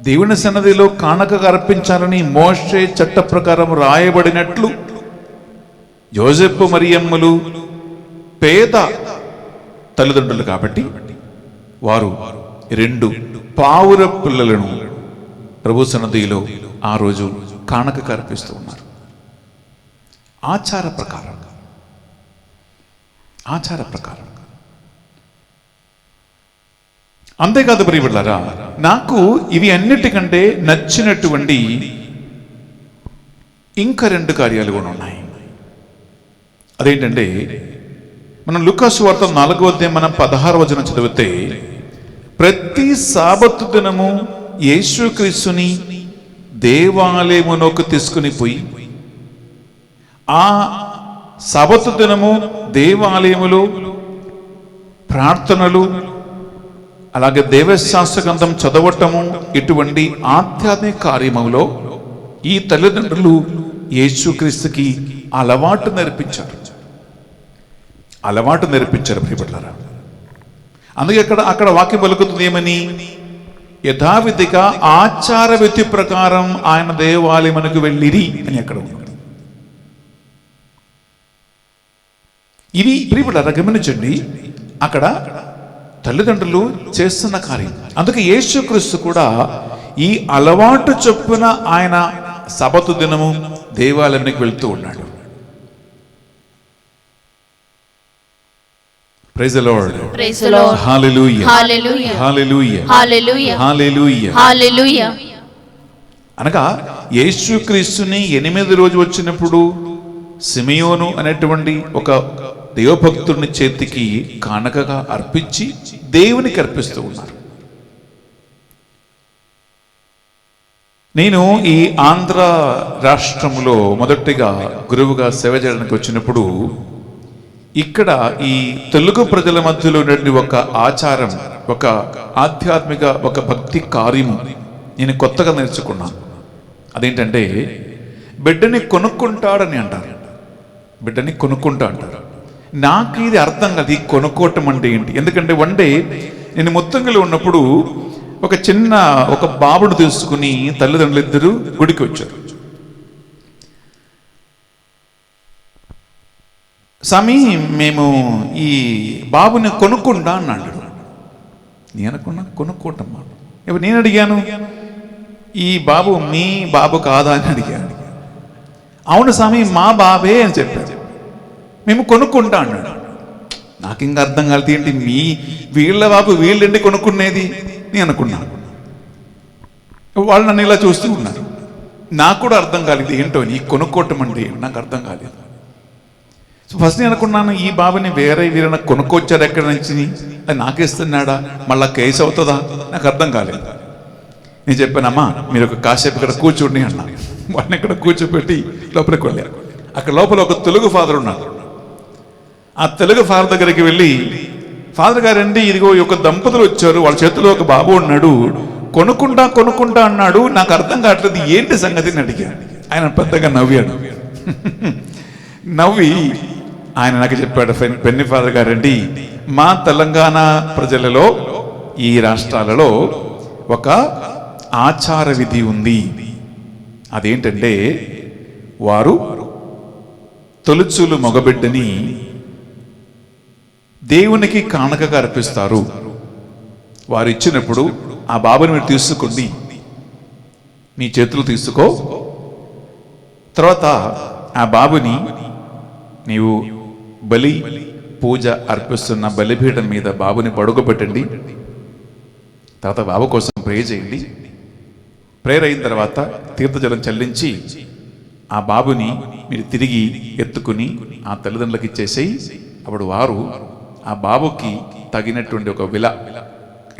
దేవుని సన్నిధిలో కానుకగా అర్పించాలని మోషే చట్ట ప్రకారం రాయబడినట్లు యోసేపు మరియమ్మలు పేద తల్లిదండ్రులు కాబట్టి వారు 2 పావుర పిల్లలను ప్రభు సన్నిధిలో ఆ రోజు కానుకగా అర్పిస్తూ ఉన్నారు. ఆచార ప్రకారం. అంతేకాదు ప్రియబిడ్డలారా, నాకు ఇవి అన్నిటికంటే నచ్చినటువంటి ఇంకా 2 కార్యాలు కూడా ఉన్నాయి. అదేంటంటే, మనం లూకా సువార్త 4వ అధ్యాయం మనం 16వ వచనం చదివితే, ప్రతి సాబత్తు దినము యేసుక్రీస్తుని దేవాలయమునకు తీసుకుని పోయి ఆ సాబత్తు దినము దేవాలయములో ప్రార్థనలు, అలాగే దేవశాస్త్ర గ్రంథం చదవటము, ఇటువంటి ఆధ్యాత్మిక కార్యములో ఈ తల్లిదండ్రులు యేసుక్రీస్తుకి అలవాటు నేర్పించారు ప్రియబిడ్డలారా. అందుకే అక్కడ వాక్యం పలుకుతుంది ఏమని? యథావిధిగా ఆచార విధి ప్రకారం ఆయన దేవాలయమునకు వెళ్ళిరి అని అక్కడ ఉంది. ఇది ప్రియబిడ్డలారా గమనించండి, అక్కడ తల్లిదండ్రులు చేస్తున్న కార్యం. అందుకే యేసుక్రీస్తు కూడా ఈ అలవాటు చొప్పున ఆయన సబతు దినము దేవాలయానికి వెళ్తూ ఉన్నాడు. Praise the Lord. Praise the Lord. Hallelujah, hallelujah, hallelujah, hallelujah, hallelujah, hallelujah. అనగా యేసుక్రీస్తుని 8వ రోజు వచ్చినప్పుడు సిమియోను అనేటువంటి ఒక దైవభక్తుడిని చేతికి కానుకగా అర్పించి దేవునికి అర్పిస్తూ ఉన్నారు. నేను ఈ ఆంధ్ర రాష్ట్రంలో మొదటిగా గురువుగా సేవ చేయడానికి వచ్చినప్పుడు ఇక్కడ ఈ తెలుగు ప్రజల మధ్యలో ఉన్నటువంటి ఒక ఆచారం, ఒక ఆధ్యాత్మిక, ఒక భక్తి కార్యము నేను కొత్తగా నేర్చుకున్నాను. అదేంటంటే, బిడ్డని కొనుక్కుంటాడని అంటారు. బిడ్డని కొనుక్కుంటా అంటారు. నాకు ఇది అర్థం కాదు, ఈ కొనుక్కోవటం అంటే ఏంటి? ఎందుకంటే వన్ డే నేను ముత్తంగిలో ఉన్నప్పుడు ఒక బాబును తీసుకుని తల్లిదండ్రులు ఇద్దరు గుడికి వచ్చారు. స్వామి మేము ఈ బాబుని కొనుక్కుంటా అన్నాడు. నేను అనుకున్నా కొనుక్కోటమ్మా. ఇప్పుడు నేను అడిగాను, ఈ బాబు మీ బాబు కాదా అని అడిగాను. అవును స్వామి మా బాబే అని చెప్పారు. మేము కొనుక్కుంటా అన్నాడు. నాకు ఇంకా అర్థం కాలేదు, ఏంటి వీళ్ళ బాబు వీళ్ళండి కొనుక్కునేది నేను అనుకున్నాను. వాళ్ళు నన్ను ఇలా చూస్తూ ఉన్నారు. నాకు కూడా అర్థం కాలేదు ఏంటో నీ కొనుక్కోవటం అంటే నాకు అర్థం కాలేదు. సో ఫస్ట్ నేను అనుకున్నాను, ఈ బాబుని వీరైనా కొనుక్కొచ్చారు ఎక్కడి నుంచి, అది నాకేస్తున్నాడా, మళ్ళా కేసు అవుతుందా, నాకు అర్థం కాలేదు. నేను చెప్పానమ్మా మీరు కాసేపు ఇక్కడ కూర్చోండి అన్నా. వాడిని ఇక్కడ కూర్చోపెట్టి లోపలికి వెళ్ళారు. అక్కడ లోపల ఒక తెలుగు ఫాదర్ ఉన్నారు. ఆ తెలుగు ఫాదర్ దగ్గరికి వెళ్ళి, ఫాదర్ గారండి ఇదిగో ఒక దంపతులు వచ్చారు, వాళ్ళ చేతిలో ఒక బాబు ఉన్నాడు, కొనుక్కుంటా అన్నాడు, నాకు అర్థం కావట్లేదు ఏంటి సంగతి అని అడిగాను. ఆయన పెద్దగా నవ్వాడు. నవ్వి ఆయన నాకు చెప్పాడు, పెన్ని ఫాదర్ గారండి మా తెలంగాణ ప్రజలలో ఈ రాష్ట్రాలలో ఒక ఆచార విధి ఉంది. అదేంటంటే వారు తొలుచూలు మగబిడ్డని దేవునికి కానుకగా అర్పిస్తారు. వారు ఇచ్చినప్పుడు ఆ బాబుని మీరు తీసుకోండి, నీ చేతులు తీసుకో, తర్వాత ఆ బాబుని నీవు బలి పూజ అర్పిస్తున్న బలిపీఠం మీద బాబుని పడుకోబెట్టండి, తర్వాత బాబు కోసం ప్రే చేయండి. ప్రేయర్ అయిన తర్వాత తీర్థజలం చల్లించి ఆ బాబుని మీరు తిరిగి ఎత్తుకుని ఆ తల్లిదండ్రులకు ఇచ్చేసేయి. అప్పుడు వారు ఆ బాబుకి తగినటువంటి ఒక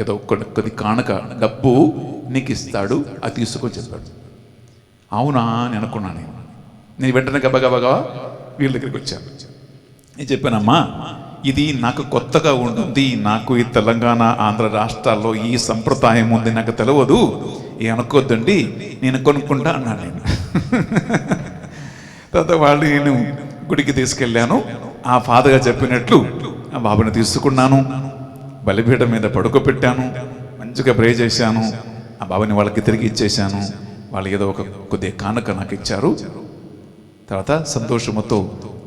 ఏదో కొద్ది కానుక డబ్బు నీకు ఇస్తాడు, అది తీసుకొని చెప్పాడు. అవునా అని అనుకున్నాను. నేను వెంటనే గబగబగా వీళ్ళ దగ్గరికి వచ్చాను. నేను చెప్పానమ్మా ఇది నాకు కొత్తగా ఉంటుంది, నాకు ఈ తెలంగాణ ఆంధ్ర రాష్ట్రాల్లో ఈ సంప్రదాయం ఉంది, నాకు తెలియదు, అనుకోద్దండి, నేను కొనుక్కుంటా అన్నాను. నేను తర్వాత వాళ్ళు నేను గుడికి తీసుకెళ్ళాను. ఆ ఫాదర్గా చెప్పినట్లు ఆ బాబుని తీసుకున్నాను, బలిపీఠం మీద పడుకోబెట్టాను, మంచిగా ప్రే చేశాను. ఆ బాబుని వాళ్ళకి తిరిగి ఇచ్చేశాను. వాళ్ళు ఏదో కొద్దిగా కానుక నాకు ఇచ్చారు. తర్వాత సంతోషముతో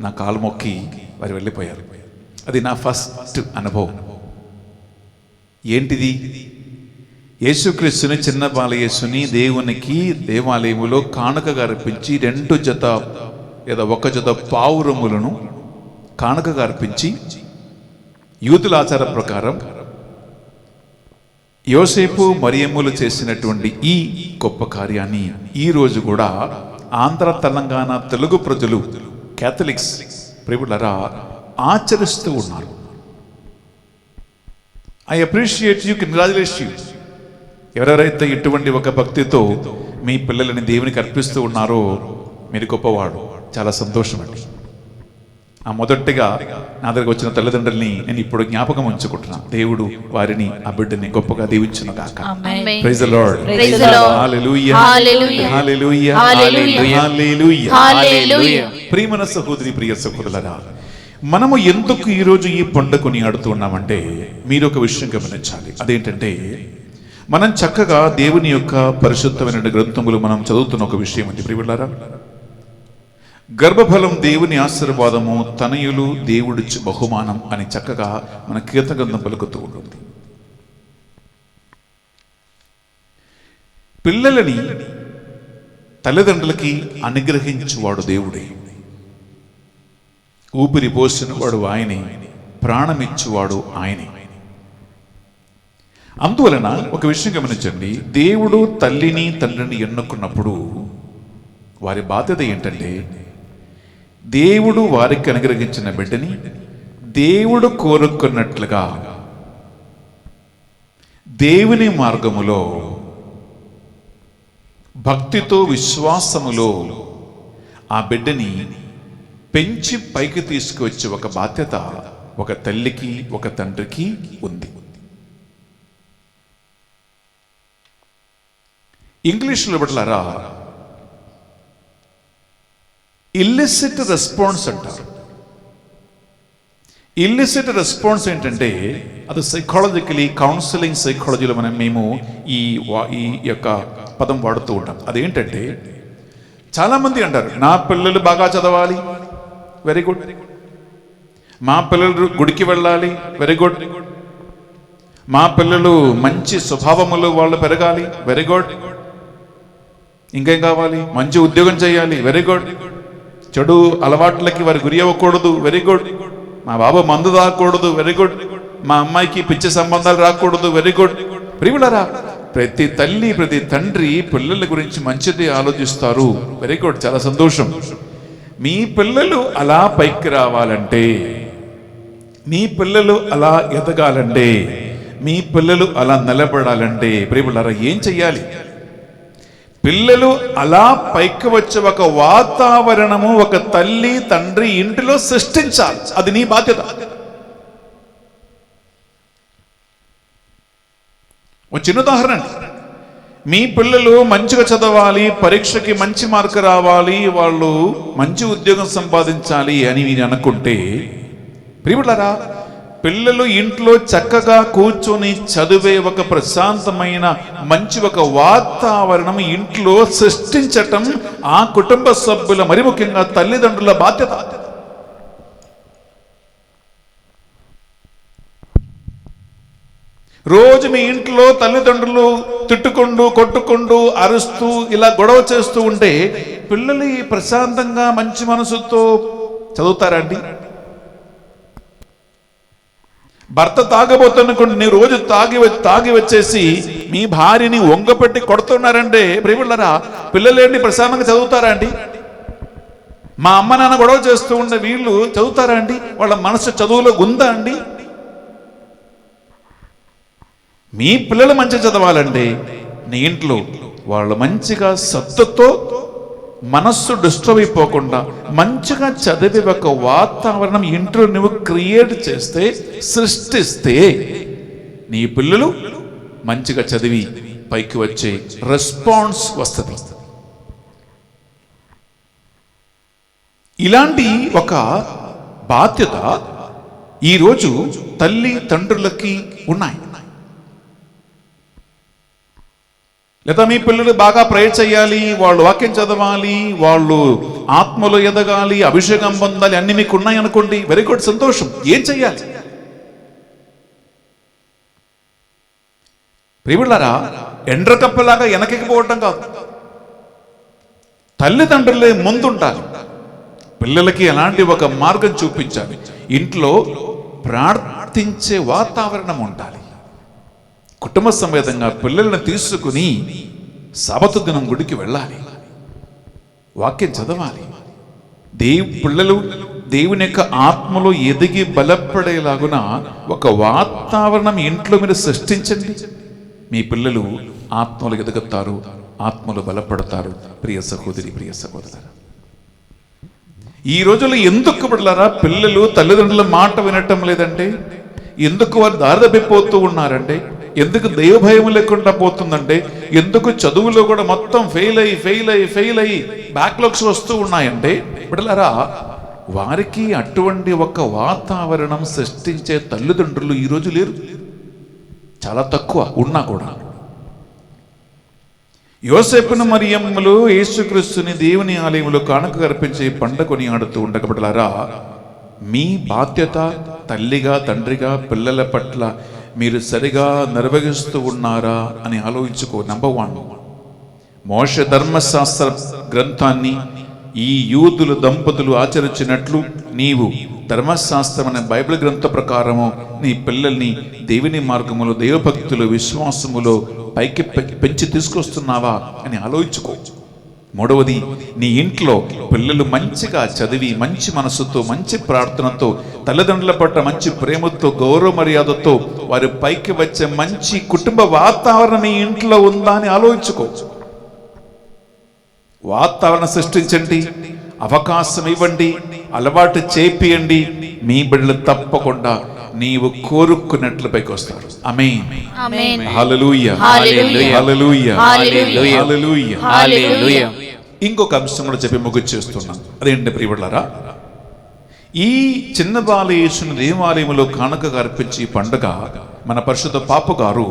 నా కాలు మొక్కి వారు వెళ్ళిపోయారు. అది నా ఫస్ట్ అనుభవం. ఏంటిది? యేసుక్రీస్తుని, చిన్న బాలయేసుని దేవునికి దేవాలయములో కానుకగా అర్పించి 2 జత లేదా 1 జత పావురములను కానుకగా అర్పించి యూదుల ఆచార ప్రకారం యోసేపు మరియమ్ములు చేసినటువంటి ఈ గొప్ప కార్యాన్ని ఈ రోజు కూడా ఆంధ్ర తెలంగాణ తెలుగు ప్రజలు క్యాథలిక్స్ ప్రియులరా ఆచరిస్తూ ఉన్నారు. I appreciate you, congratulate you. ఎవరెవరైతే ఇటువంటి ఒక భక్తితో మీ పిల్లలని దేవునికి అర్పిస్తూ ఉన్నారో మీరు గొప్పవాడు. చాలా సంతోషం అండి. ఆ మొదటిగా నా దగ్గరకు వచ్చిన తల్లిదండ్రుల్ని నేను ఇప్పుడు జ్ఞాపకం ఉంచుకుంటున్నాను. దేవుడు వారిని, ఆ బిడ్డని గొప్పగా దీవించును గాక. Praise the lord. Praise the Lord. Hallelujah. Hallelujah. Hallelujah. Hallelujah. Hallelujah. Hallelujah. ప్రియమైన సహోదరి, ప్రియ సహోదరులారా, మనము ఎందుకు ఈరోజు ఈ పండుగని ఆడుతున్నామంటే మీరు ఒక విషయం గమనించాలి. అదేంటంటే మనం చక్కగా దేవుని యొక్క పరిశుద్ధమైన గ్రంథములు మనం చదువుతున్న ఒక విషయం అండి ప్రియులారా. గర్భఫలం దేవుని ఆశీర్వాదము, తనయులు దేవుడిచ్చి బహుమానం అని చక్కగా మన కీర్తన గ్రంథం పలుకుతూ ఉంటుంది. పిల్లలని తల్లిదండ్రులకి అనుగ్రహించువాడు దేవుడే. ఊపిరి పోసిన వాడు ఆయనే, ప్రాణమిచ్చువాడు ఆయనే. అందువలన ఒక విషయం గమనించండి, దేవుడు తల్లిని తండ్రిని ఎన్నుకున్నప్పుడు వారి బాధ్యత ఏంటంటే దేవుడు వారికి అనుగ్రహించిన బిడ్డని దేవుడు కోరుకున్నట్లుగా దేవుని మార్గములో భక్తితో విశ్వాసములో ఆ బిడ్డని పెంచి పైకి తీసుకువచ్చే ఒక బాధ్యత ఒక తల్లికి ఒక తండ్రికి ఉంది. ఇంగ్లీష్లో బిడ్డలారా ఇల్లిసిట్ రెస్పాన్స్ అంటారు. ఇల్లిసిట్ రెస్పాన్స్ ఏంటంటే అది సైకాలజికలీ కౌన్సిలింగ్ సైకాలజీలో మేము ఈ యొక్క పదం వాడుతూ ఉంటాం. అదేంటంటే చాలామంది అంటారు, నా పిల్లలు బాగా చదవాలి, వెరీ గుడ్. మా పిల్లలు గుడికి వెళ్ళాలి, వెరీ గుడ్. మా పిల్లలు మంచి స్వభావములు వాళ్ళు పెరగాలి, వెరీ గుడ్. ఇంకేం కావాలి? మంచి ఉద్యోగం చేయాలి, వెరీ గుడ్. చెడు అలవాట్లకి వారి గురి అవ్వకూడదు, వెరీ గుడ్. మా బాబు మందు తాగకూడదు, వెరీ గుడ్. మా అమ్మాయికి పిచ్చి సంబంధాలు రాకూడదు, వెరీ గుడ్. ప్రియులారా, ప్రతి తల్లి ప్రతి తండ్రి పిల్లల గురించి మంచిది ఆలోచిస్తారు, వెరీ గుడ్, చాలా సంతోషం. మీ పిల్లలు అలా పైకి రావాలంటే, మీ పిల్లలు అలా ఎదగాలంటే, మీ పిల్లలు అలా నిలబడాలంటే ప్రియులారా ఏం చెయ్యాలి? పిల్లలు అలా పైకి వచ్చే ఒక వాతావరణము ఒక తల్లి తండ్రి ఇంటిలో సృష్టించాలి. అది నీ బాధ్యత. ఒక చిన్న ఉదాహరణ, మీ పిల్లలు మంచిగా చదవాలి, పరీక్షకి మంచి మార్కు రావాలి, వాళ్ళు మంచి ఉద్యోగం సంపాదించాలి అని మీరు అనుకుంటే ప్రియులారా, పిల్లలు ఇంట్లో చక్కగా కూర్చొని చదివే ఒక ప్రశాంతమైన మంచి ఒక వాతావరణం ఇంట్లో సృష్టించటం ఆ కుటుంబ సభ్యుల, మరి ముఖ్యంగా తల్లిదండ్రుల బాధ్యత. రోజు మీ ఇంట్లో తల్లిదండ్రులు తిట్టుకుంటూ కొట్టుకుంటూ అరుస్తూ ఇలా గొడవ చేస్తూ ఉంటే పిల్లలు ప్రశాంతంగా మంచి మనసుతో చదువుతారండి? భర్త తాగబోతున్నప్పుడు నీ రోజు తాగి వచ్చేసి మీ భార్యని వంగపెట్టి కొడుతున్నారంటే ప్రియులారా, పిల్లలేంటి ప్రశాంతంగా చదువుతారా అండి? మా అమ్మ నాన్న గొడవ చేస్తూ ఉండే వీళ్ళు చదువుతారా అండి? వాళ్ళ మనసు చదువులో ఉందా అండి? మీ పిల్లలు మంచిగా చదవాలండి, నీ ఇంట్లో వాళ్ళు మంచిగా సత్తుతో మనస్సు డిస్టర్బ్ అయిపోకుండా మంచిగా చదివే ఒక వాతావరణం ఇంట్లో నువ్వు క్రియేట్ చేస్తే, సృష్టిస్తే నీ పిల్లలు మంచిగా చదివి పైకి వచ్చే రెస్పాన్స్ వస్తుంది. ఇలాంటి ఒక బాధ్యత ఈరోజు తల్లి తండ్రులకి ఉన్నాయి. లేదా మీ పిల్లలు బాగా ప్రేయర్ చేయాలి, వాళ్ళు వాక్యం చదవాలి, వాళ్ళు ఆత్మలో ఎదగాలి, అభిషేకం పొందాలి, అన్ని మీకు ఉన్నాయి అనుకోండి, వెరీ గుడ్, సంతోషం. ఏం చెయ్యాలి? ప్రియులారా, ఎండ్రకప్పలాగా వెనకకపోవటం కాదు, తల్లిదండ్రులే ముందుంటాలి. పిల్లలకి ఎలాంటి ఒక మార్గం చూపించాలి, ఇంట్లో ప్రార్థించే వాతావరణం ఉండాలి. కుటుంబ సమేతంగా పిల్లల్ని తీసుకుని సబతు దినం గుడికి వెళ్ళాలి, వాక్యం చదవాలి. పిల్లలు దేవుని యొక్క ఆత్మలో ఎదిగి బలపడేలాగున ఒక వాతావరణం ఇంట్లో మీరు సృష్టించండి. మీ పిల్లలు ఆత్మలు ఎదుగుతారు, ఆత్మలు బలపడతారు. ప్రియ సహోదరి, ప్రియ సహోదరు, ఈ రోజుల్లో ఎందుకు బిడ్డలారా పిల్లలు తల్లిదండ్రుల మాట వినటం లేదంటే, ఎందుకు వారు దారి తప్పిపోతూ ఉన్నారంటే, ఎందుకు దైవభయం లేకుండా పోతుందంటే, ఎందుకు చదువులో కూడా మొత్తం ఫెయిల్ అయ్యి బ్యాక్లాగ్స్ వస్తూ ఉన్నాయంటే బిడ్డలారా, వారికి అటువంటి ఒక వాతావరణం సృష్టించే తల్లిదండ్రులు ఈరోజు లేరు, చాలా తక్కువ ఉన్నా కూడా. యోసేపును మరియమ్మలు యేసుక్రీస్తుని దేవుని ఆలయంలో కానుక అర్పించే పండుగ కొనియాడుతూ ఉండగా బిడ్డలారా, మీ బాధ్యత తల్లిగా తండ్రిగా పిల్లల పట్ల మీరు సరిగా నిర్వహిస్తూ ఉన్నారా అని ఆలోచించుకో. నంబర్ 1, మోషే ధర్మశాస్త్ర గ్రంథాన్ని ఈ యూదులు దంపతులు ఆచరించినట్లు నీవు ధర్మశాస్త్రం అనే బైబిల్ గ్రంథ ప్రకారము నీ పిల్లల్ని దేవుని మార్గములో, దైవభక్తులు, విశ్వాసములో పైకి పెంచి తీసుకొస్తున్నావా అని ఆలోచించుకో. 3వది, నీ ఇంట్లో పిల్లలు మంచిగా చదివి మంచి మనసుతో, మంచి ప్రార్థనతో, తల్లిదండ్రుల పట్ల మంచి ప్రేమతో, గౌరవ మర్యాదతో వారి పైకి వచ్చే మంచి కుటుంబ వాతావరణం నీ ఇంట్లో ఉందా అని ఆలోచించుకో. వాతావరణం సృష్టించండి, అవకాశం ఇవ్వండి, అలవాటు చేపియండి. మీ బిడ్డలు తప్పకుండా నీవు కోరుకున్నట్లు పైకి వస్తారు. ఆమేన్. ఆమేన్. హల్లెలూయా. హల్లెలూయా. హల్లెలూయా. హల్లెలూయా. హల్లెలూయా. హల్లెలూయా. ఇంకొక అంశం కూడా చెప్పి ముగించేస్తున్నాం. అదేంటి ప్రియబిడ్డలారా, ఈ చిన్న బాలయేసుని దేవాలయంలో కానుకగా అర్పించి పండుగ మన పరిశుద్ధ పాపు గారు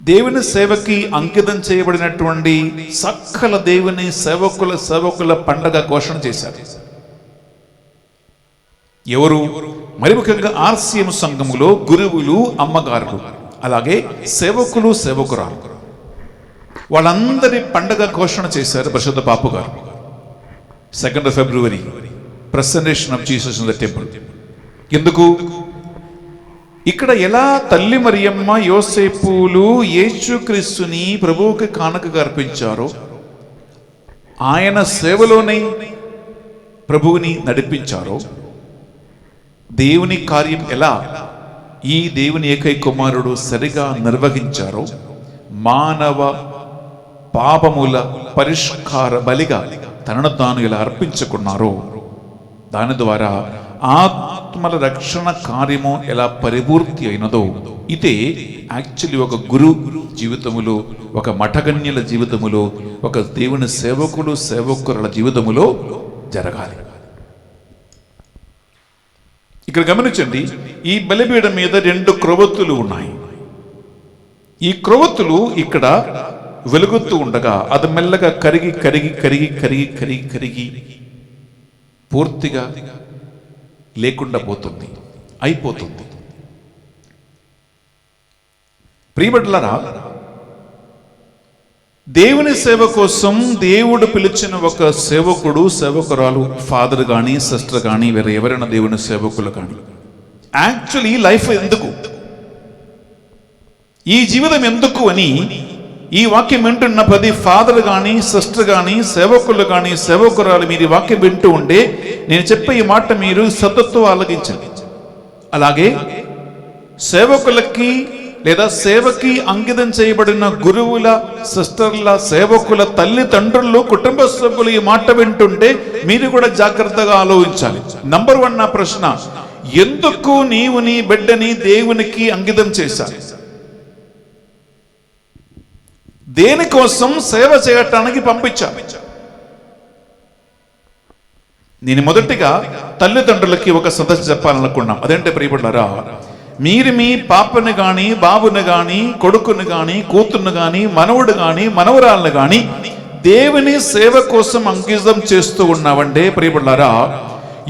దేవుని సేవకి అంకితం చేయబడినటువంటి సకల దేవుని సేవకుల పండగ ఘోషణ చేశారు. ఎవరు? మరి ముఖ్యంగా ఆర్సీఎం సంఘములో గురువులు, అమ్మగారులు, అలాగే సేవకులు, సేవకురాలు, వాళ్ళందరి పండగ ఘోషణ చేశారు పరిశుద్ధ పాపు గారు. 2 February presentation of Jesus in the temple. ఎందుకు? ఇక్కడ ఎలా తల్లి మరియమ్మ, యోసేపులు యేసుక్రీస్తుని ప్రభువుకి కానుకగా అర్పించారో, ఆయన సేవలోనే ప్రభువుని నడిపించారో, దేవుని కార్యం ఎలా ఈ దేవుని ఏకైక కుమారుడు సరిగా నిర్వహించారో, మానవ పాపముల పరిష్కార బలిగా తనను తాను ఇలా అర్పించుకున్నారో, దాని ద్వారా ఆత్మల రక్షణ కార్యము ఎలా పరిపూర్తి అయినదో, ఇదే యాక్చువల్లీ ఒక గురు జీవితములో, ఒక మఠగన్యుల జీవితములో, ఒక దేవుని సేవకుడు, సేవకుల జీవితములో జరగాలి. ఇక్కడ గమనించండి, ఈ బలిపీఠం మీద 2 క్రొవ్వొత్తులు ఉన్నాయి. ఈ క్రొవ్వొత్తులు ఇక్కడ వెలుగుతూ ఉండగా అది మెల్లగా కరిగి కరిగి కరిగి కరిగి కరిగి కరిగి పూర్తిగా లేకుండా పోతుంది, అయిపోతుంది. ప్రియబిడ్డలారా, దేవుని సేవ కోసం దేవుడు పిలిచిన ఒక సేవకుడు, సేవకురాలు, ఫాదర్ కానీ, సిస్టర్ కానీ, వేరే ఎవరైనా దేవుని సేవకులు కానీ, యాక్చువల్లీ లైఫ్ ఎందుకు, ఈ జీవితం ఎందుకు అని ఈ వాక్యం వింటున్న ప్రతి ఫాదర్ కానీ, సిస్టర్ కానీ, సేవకులు కానీ, సేవకురాలు మీరు ఈ వాక్యం వింటూ ఉండే నేను చెప్పే ఈ మాట మీరు శ్రద్ధతో ఆలకించండి. అలాగే సేవకులకి లేదా సేవకి అంకితం చేయబడిన గురువుల, సిస్టర్ల, సేవకుల తల్లిదండ్రులు, కుటుంబ సభ్యులు ఈ మాట వింటుంటే మీరు కూడా జాగ్రత్తగా ఆలోచించాలి. నంబర్ 1 నా ప్రశ్న, ఎందుకు నీవు నీ బిడ్డని దేవునికి అంకితం చేశావు? దేనికోసం సేవ చేయటానికి పంపించాను? నేను మొదటిగా తల్లిదండ్రులకి ఒక సందేశం చెప్పాలనుకున్నాం. అదేంటే ప్రియబిడ్డలారా, మీరు మీ పాపని గాని, బాబుని గాని, కొడుకుని గాని, కూతుర్ని గాని, మనవుడు గాని, మనవరాలను గాని దేవుని సేవ కోసం అంకితం చేస్తూ ఉన్నావంటే ప్రియబిడ్డలారా,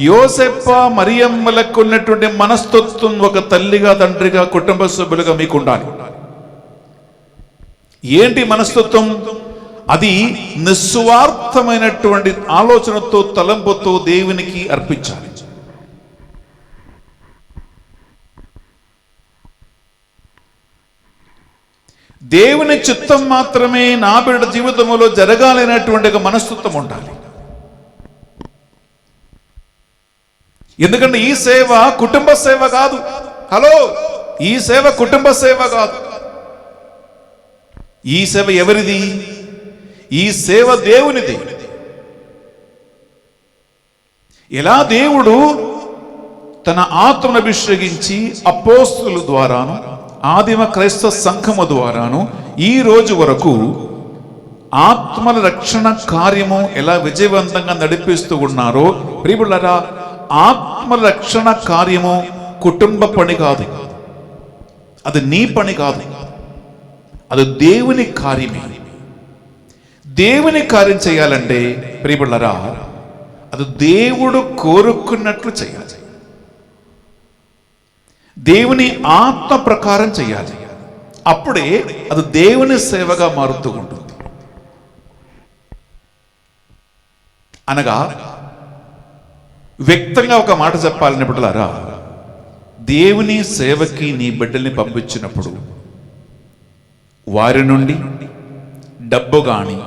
యోసేప్ప మరియమ్మలకు ఉన్నటువంటి మనస్తత్వం ఒక తల్లిగా, తండ్రిగా, కుటుంబ సభ్యులుగా మీకు ఉండాలి. ఏంటి మనస్తత్వం? అది నిస్వార్థమైనటువంటి ఆలోచనతో, తలంపుతో దేవునికి అర్పించాలి. దేవుని చిత్తం మాత్రమే నా బిడ్డ జీవితంలో జరగాలనేటువంటి ఒక మనస్తత్వం ఉండాలి. ఎందుకంటే ఈ సేవ కుటుంబ సేవ కాదు. హలో, ఈ సేవ కుటుంబ సేవ కాదు. ఈ సేవ ఎవరిది? ఈ సేవ దేవునిది. ఎలా దేవుడు తన ఆత్మను అభిషేకించి అపోస్తుల ద్వారాను, ఆదిమ క్రైస్తవ సంఘము ద్వారాను ఈ రోజు వరకు ఆత్మల రక్షణ కార్యము ఎలా విజయవంతంగా నడిపిస్తూ ఉన్నారో, ప్రియబిడ్డలారా, ఆత్మల రక్షణ కార్యము కుటుంబ పని కాదు, అది నీ పని కాదు, అది దేవుని కార్యమే. దేవుని కార్యం చేయాలంటే ప్రియబిడ్డలారా, అది దేవుడు కోరుకున్నట్లు చేయాలి, దేవుని ఆత్మ ప్రకారం చేయాలి. అప్పుడే అది దేవుని సేవగా మారుతూ ఉంటుంది. అనగా వ్యక్తంగా ఒక మాట చెప్పాలని బిడ్డలారా, దేవుని సేవకి నీ బిడ్డల్ని పంపించినప్పుడు వారి నుండి డబ్బు కానీ,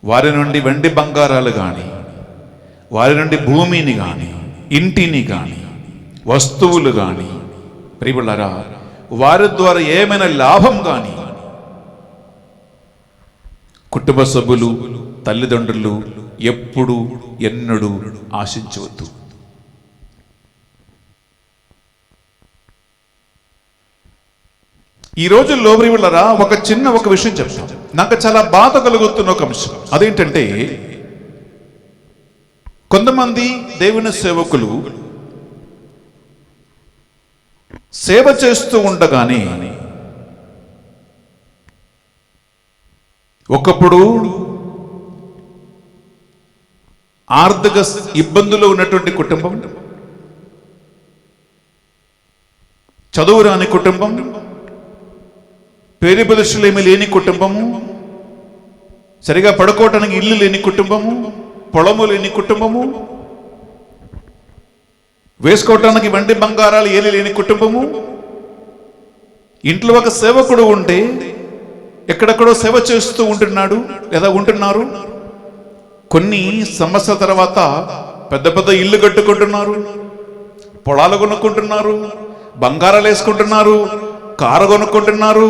వారి నుండి వెండి బంగారాలు కానీ, వారి నుండి భూమిని కానీ, ఇంటిని కానీ, వస్తువులు కానీ, ప్రియబిడ్డలారా, వారి ద్వారా ఏమైనా లాభం కానీ కుటుంబ సభ్యులు, తల్లిదండ్రులు ఎప్పుడు ఎన్నడూ ఆశించవద్దు. ఈ రోజుల్లో ప్రియబిడ్డలారా, ఒక విషయం చెప్తాను. నాకు చాలా బాధ కలుగుతున్న ఒక అంశం. అదేంటంటే, కొంతమంది దేవుని సేవకులు సేవ చేస్తూ ఉండగానే ఒకప్పుడు ఆర్థిక ఇబ్బందులు ఉన్నటువంటి కుటుంబం, చదువు రాని కుటుంబం, పేరు ప్రదర్శనలేమి లేని కుటుంబము, సరిగా పడుకోవటానికి ఇల్లు లేని కుటుంబము, పొలము లేని కుటుంబము, వేసుకోవటానికి వెండి బంగారాలు ఏలి లేని కుటుంబము, ఇంట్లో ఒక సేవకుడు ఉంటే ఎక్కడెక్కడో సేవ చేస్తూ ఉంటున్నాడు లేదా ఉంటున్నారు. కొన్ని సంవత్సరాల తర్వాత పెద్ద పెద్ద ఇల్లు కట్టుకుంటున్నారు, పొలాలు కొనుక్కుంటున్నారు, బంగారాలు వేసుకుంటున్నారు, కారు కొనుక్కుంటున్నారు,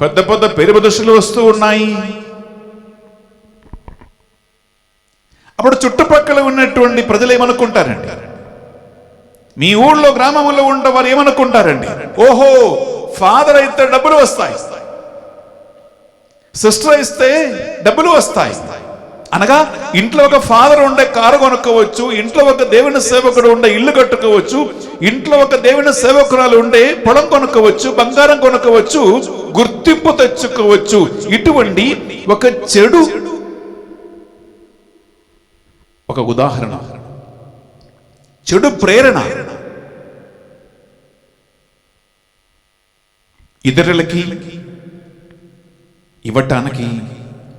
పెద్ద పెద్ద పేరు ప్రదర్శనలు వస్తూ ఉన్నాయి. అప్పుడు చుట్టుపక్కల ఉన్నటువంటి ప్రజలు ఏమనుకుంటారండి? మీ ఊళ్ళో గ్రామంలో ఉండే వారు ఏమనుకుంటారండి? ఓహో, ఫాదర్ అయితే డబ్బులు వస్తాయి, సిస్టర్ ఇస్తే డబ్బులు వస్తాయి. అనగా ఇంట్లో ఒక ఫాదర్ ఉండే కారు కొనుక్కోవచ్చు, ఇంట్లో ఒక దేవుని సేవకుడు ఉండే ఇల్లు కట్టుకోవచ్చు, ఇంట్లో ఒక దేవుని సేవకురాలు ఉండే పొలం కొనుక్కోవచ్చు, బంగారం కొనుక్కోవచ్చు, గుర్తింపు తెచ్చుకోవచ్చు. ఇటువంటి ఒక చెడు ఒక ఉదాహరణ, చెడు ప్రేరణ ఇతరులకి ఇవ్వటానికి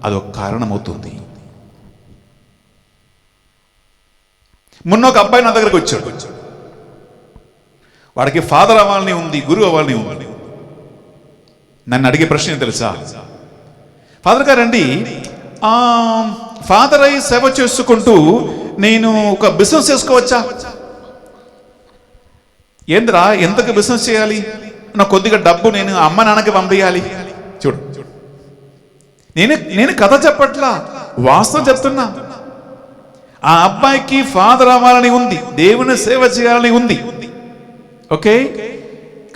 అదొక కారణమవుతుంది. మొన్న ఒక అబ్బాయి నా దగ్గరకు వచ్చాడు. వాడికి ఫాదర్ అవ్వాలని ఉంది, గురువు అవ్వాలని ఉంది. నన్ను అడిగే ప్రశ్న ఏం తెలుసా? ఫాదర్ గారండి, ఫాదర్ అయి సేవ చేసుకుంటూ నేను ఒక బిజినెస్ చేసుకోవచ్చా? ఏంద్రా, ఎంతకు బిజినెస్ చేయాలి? నాకు కొద్దిగా డబ్బు నేను అమ్మ నాన్నకి పంపించాలి. చూడు, నేను కథ చెప్పట్లా, వాస్తవం చెప్తున్నా. ఆ అబ్బాయికి ఫాదర్ అవ్వాలని ఉంది, దేవుని సేవ చేయాలని ఉంది, ఓకే.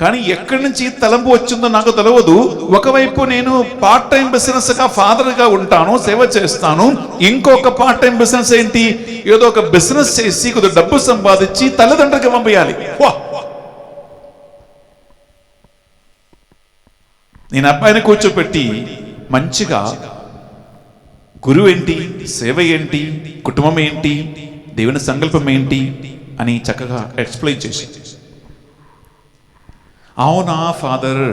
కానీ ఎక్కడి నుంచి తలంపు వచ్చిందో నాకు తెలియదు. ఒకవైపు నేను పార్ట్ టైం బిజినెస్ గా ఫాదర్ గా ఉంటాను, సేవ చేస్తాను. ఇంకొక పార్ట్ టైం బిజినెస్ ఏంటి? ఏదో ఒక బిజినెస్ చేసి కొద్దిగా డబ్బు సంపాదించి తల్లిదండ్రులకి పంపించాలి. నేను అబ్బాయిని కూర్చోపెట్టి మంచిగా గురువు ఏంటి, సేవ ఏంటి, కుటుంబం ఏంటి, దేవుని సంకల్పం ఏంటి అని చక్కగా ఎక్స్ప్లెయిన్ చేసి, అవునా ఫాదర్,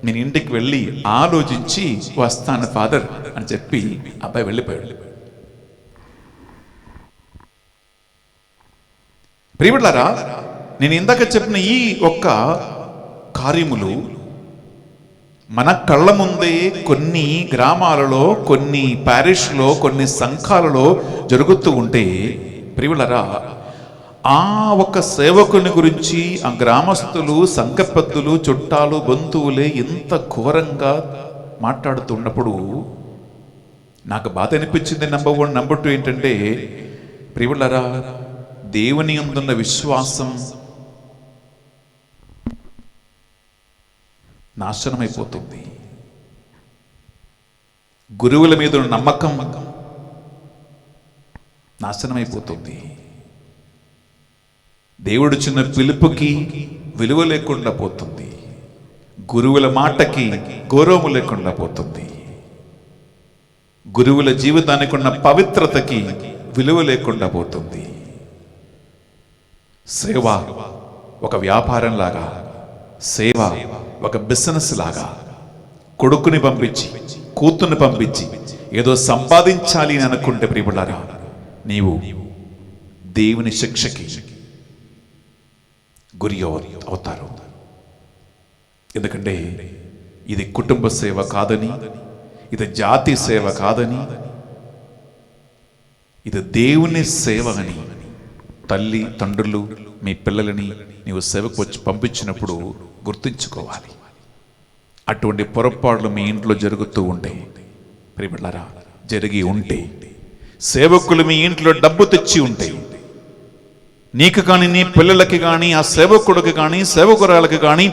నేను ఇంటికి వెళ్ళి ఆలోచించి వస్తాను ఫాదర్ అని చెప్పి అబ్బాయి వెళ్ళిపోయాడు. ప్రియబిడ్డలారా, నేను ఇందాక చెప్పిన ఈ ఒక్క కార్యములు మన కళ్ళ ముందే కొన్ని గ్రామాలలో, కొన్ని ప్యారిష్లో, కొన్ని సంఘాలలో జరుగుతూ ఉంటే, ప్రియబిడ్డలారా, ఆ ఒక సేవకుని గురించి ఆ గ్రామస్తులు, సంఘ పెద్దలు, చుట్టాలు, బంధువులే ఎంత ఘోరంగా మాట్లాడుతున్నప్పుడు నాకు బాధ అనిపించింది. నెంబర్ 1. నెంబర్ 2 ఏంటంటే, ప్రియబిడ్డలారా, దేవుని యందున్న విశ్వాసం నాశనమైపోతుంది. గురువుల మీద ఉన్న నమ్మకం నాశనమైపోతుంది. దేవుడు చిన్న పిలుపుకి విలువ లేకుండా పోతుంది. గురువుల మాటకి గౌరవం లేకుండా పోతుంది. గురువుల జీవితానికి ఉన్న పవిత్రతకి విలువ లేకుండా పోతుంది. సేవ ఒక వ్యాపారం లాగా, సేవ ఒక బిజినెస్ లాగా, కొడుకుని పంపించి, కూతుర్ని పంపించి ఏదో సంపాదించాలి అని అనుకుంటే, ప్రియబిడ్డలారా, నీవు దేవుని శిక్షకి గురి అవుతారు. ఎందుకంటే ఇది కుటుంబ సేవ కాదని, ఇది జాతి సేవ కాదని, ఇది దేవుని సేవ అని తల్లి తండ్రులు మీ పిల్లలని నీవు సేవకు వచ్చి పంపించినప్పుడు గుర్తుంచుకోవాలి. అటువంటి పొరపాట్లు మీ ఇంట్లో జరుగుతూ ఉంటే, ప్రియబిడ్డలారా, జరిగి ఉంటే, సేవకులు మీ ఇంట్లో డబ్బు తెచ్చి ఉంటే, నీకు కానీ, నీ పిల్లలకి కానీ, ఆ సేవకుడికి కానీ, సేవకురాలకి కానీ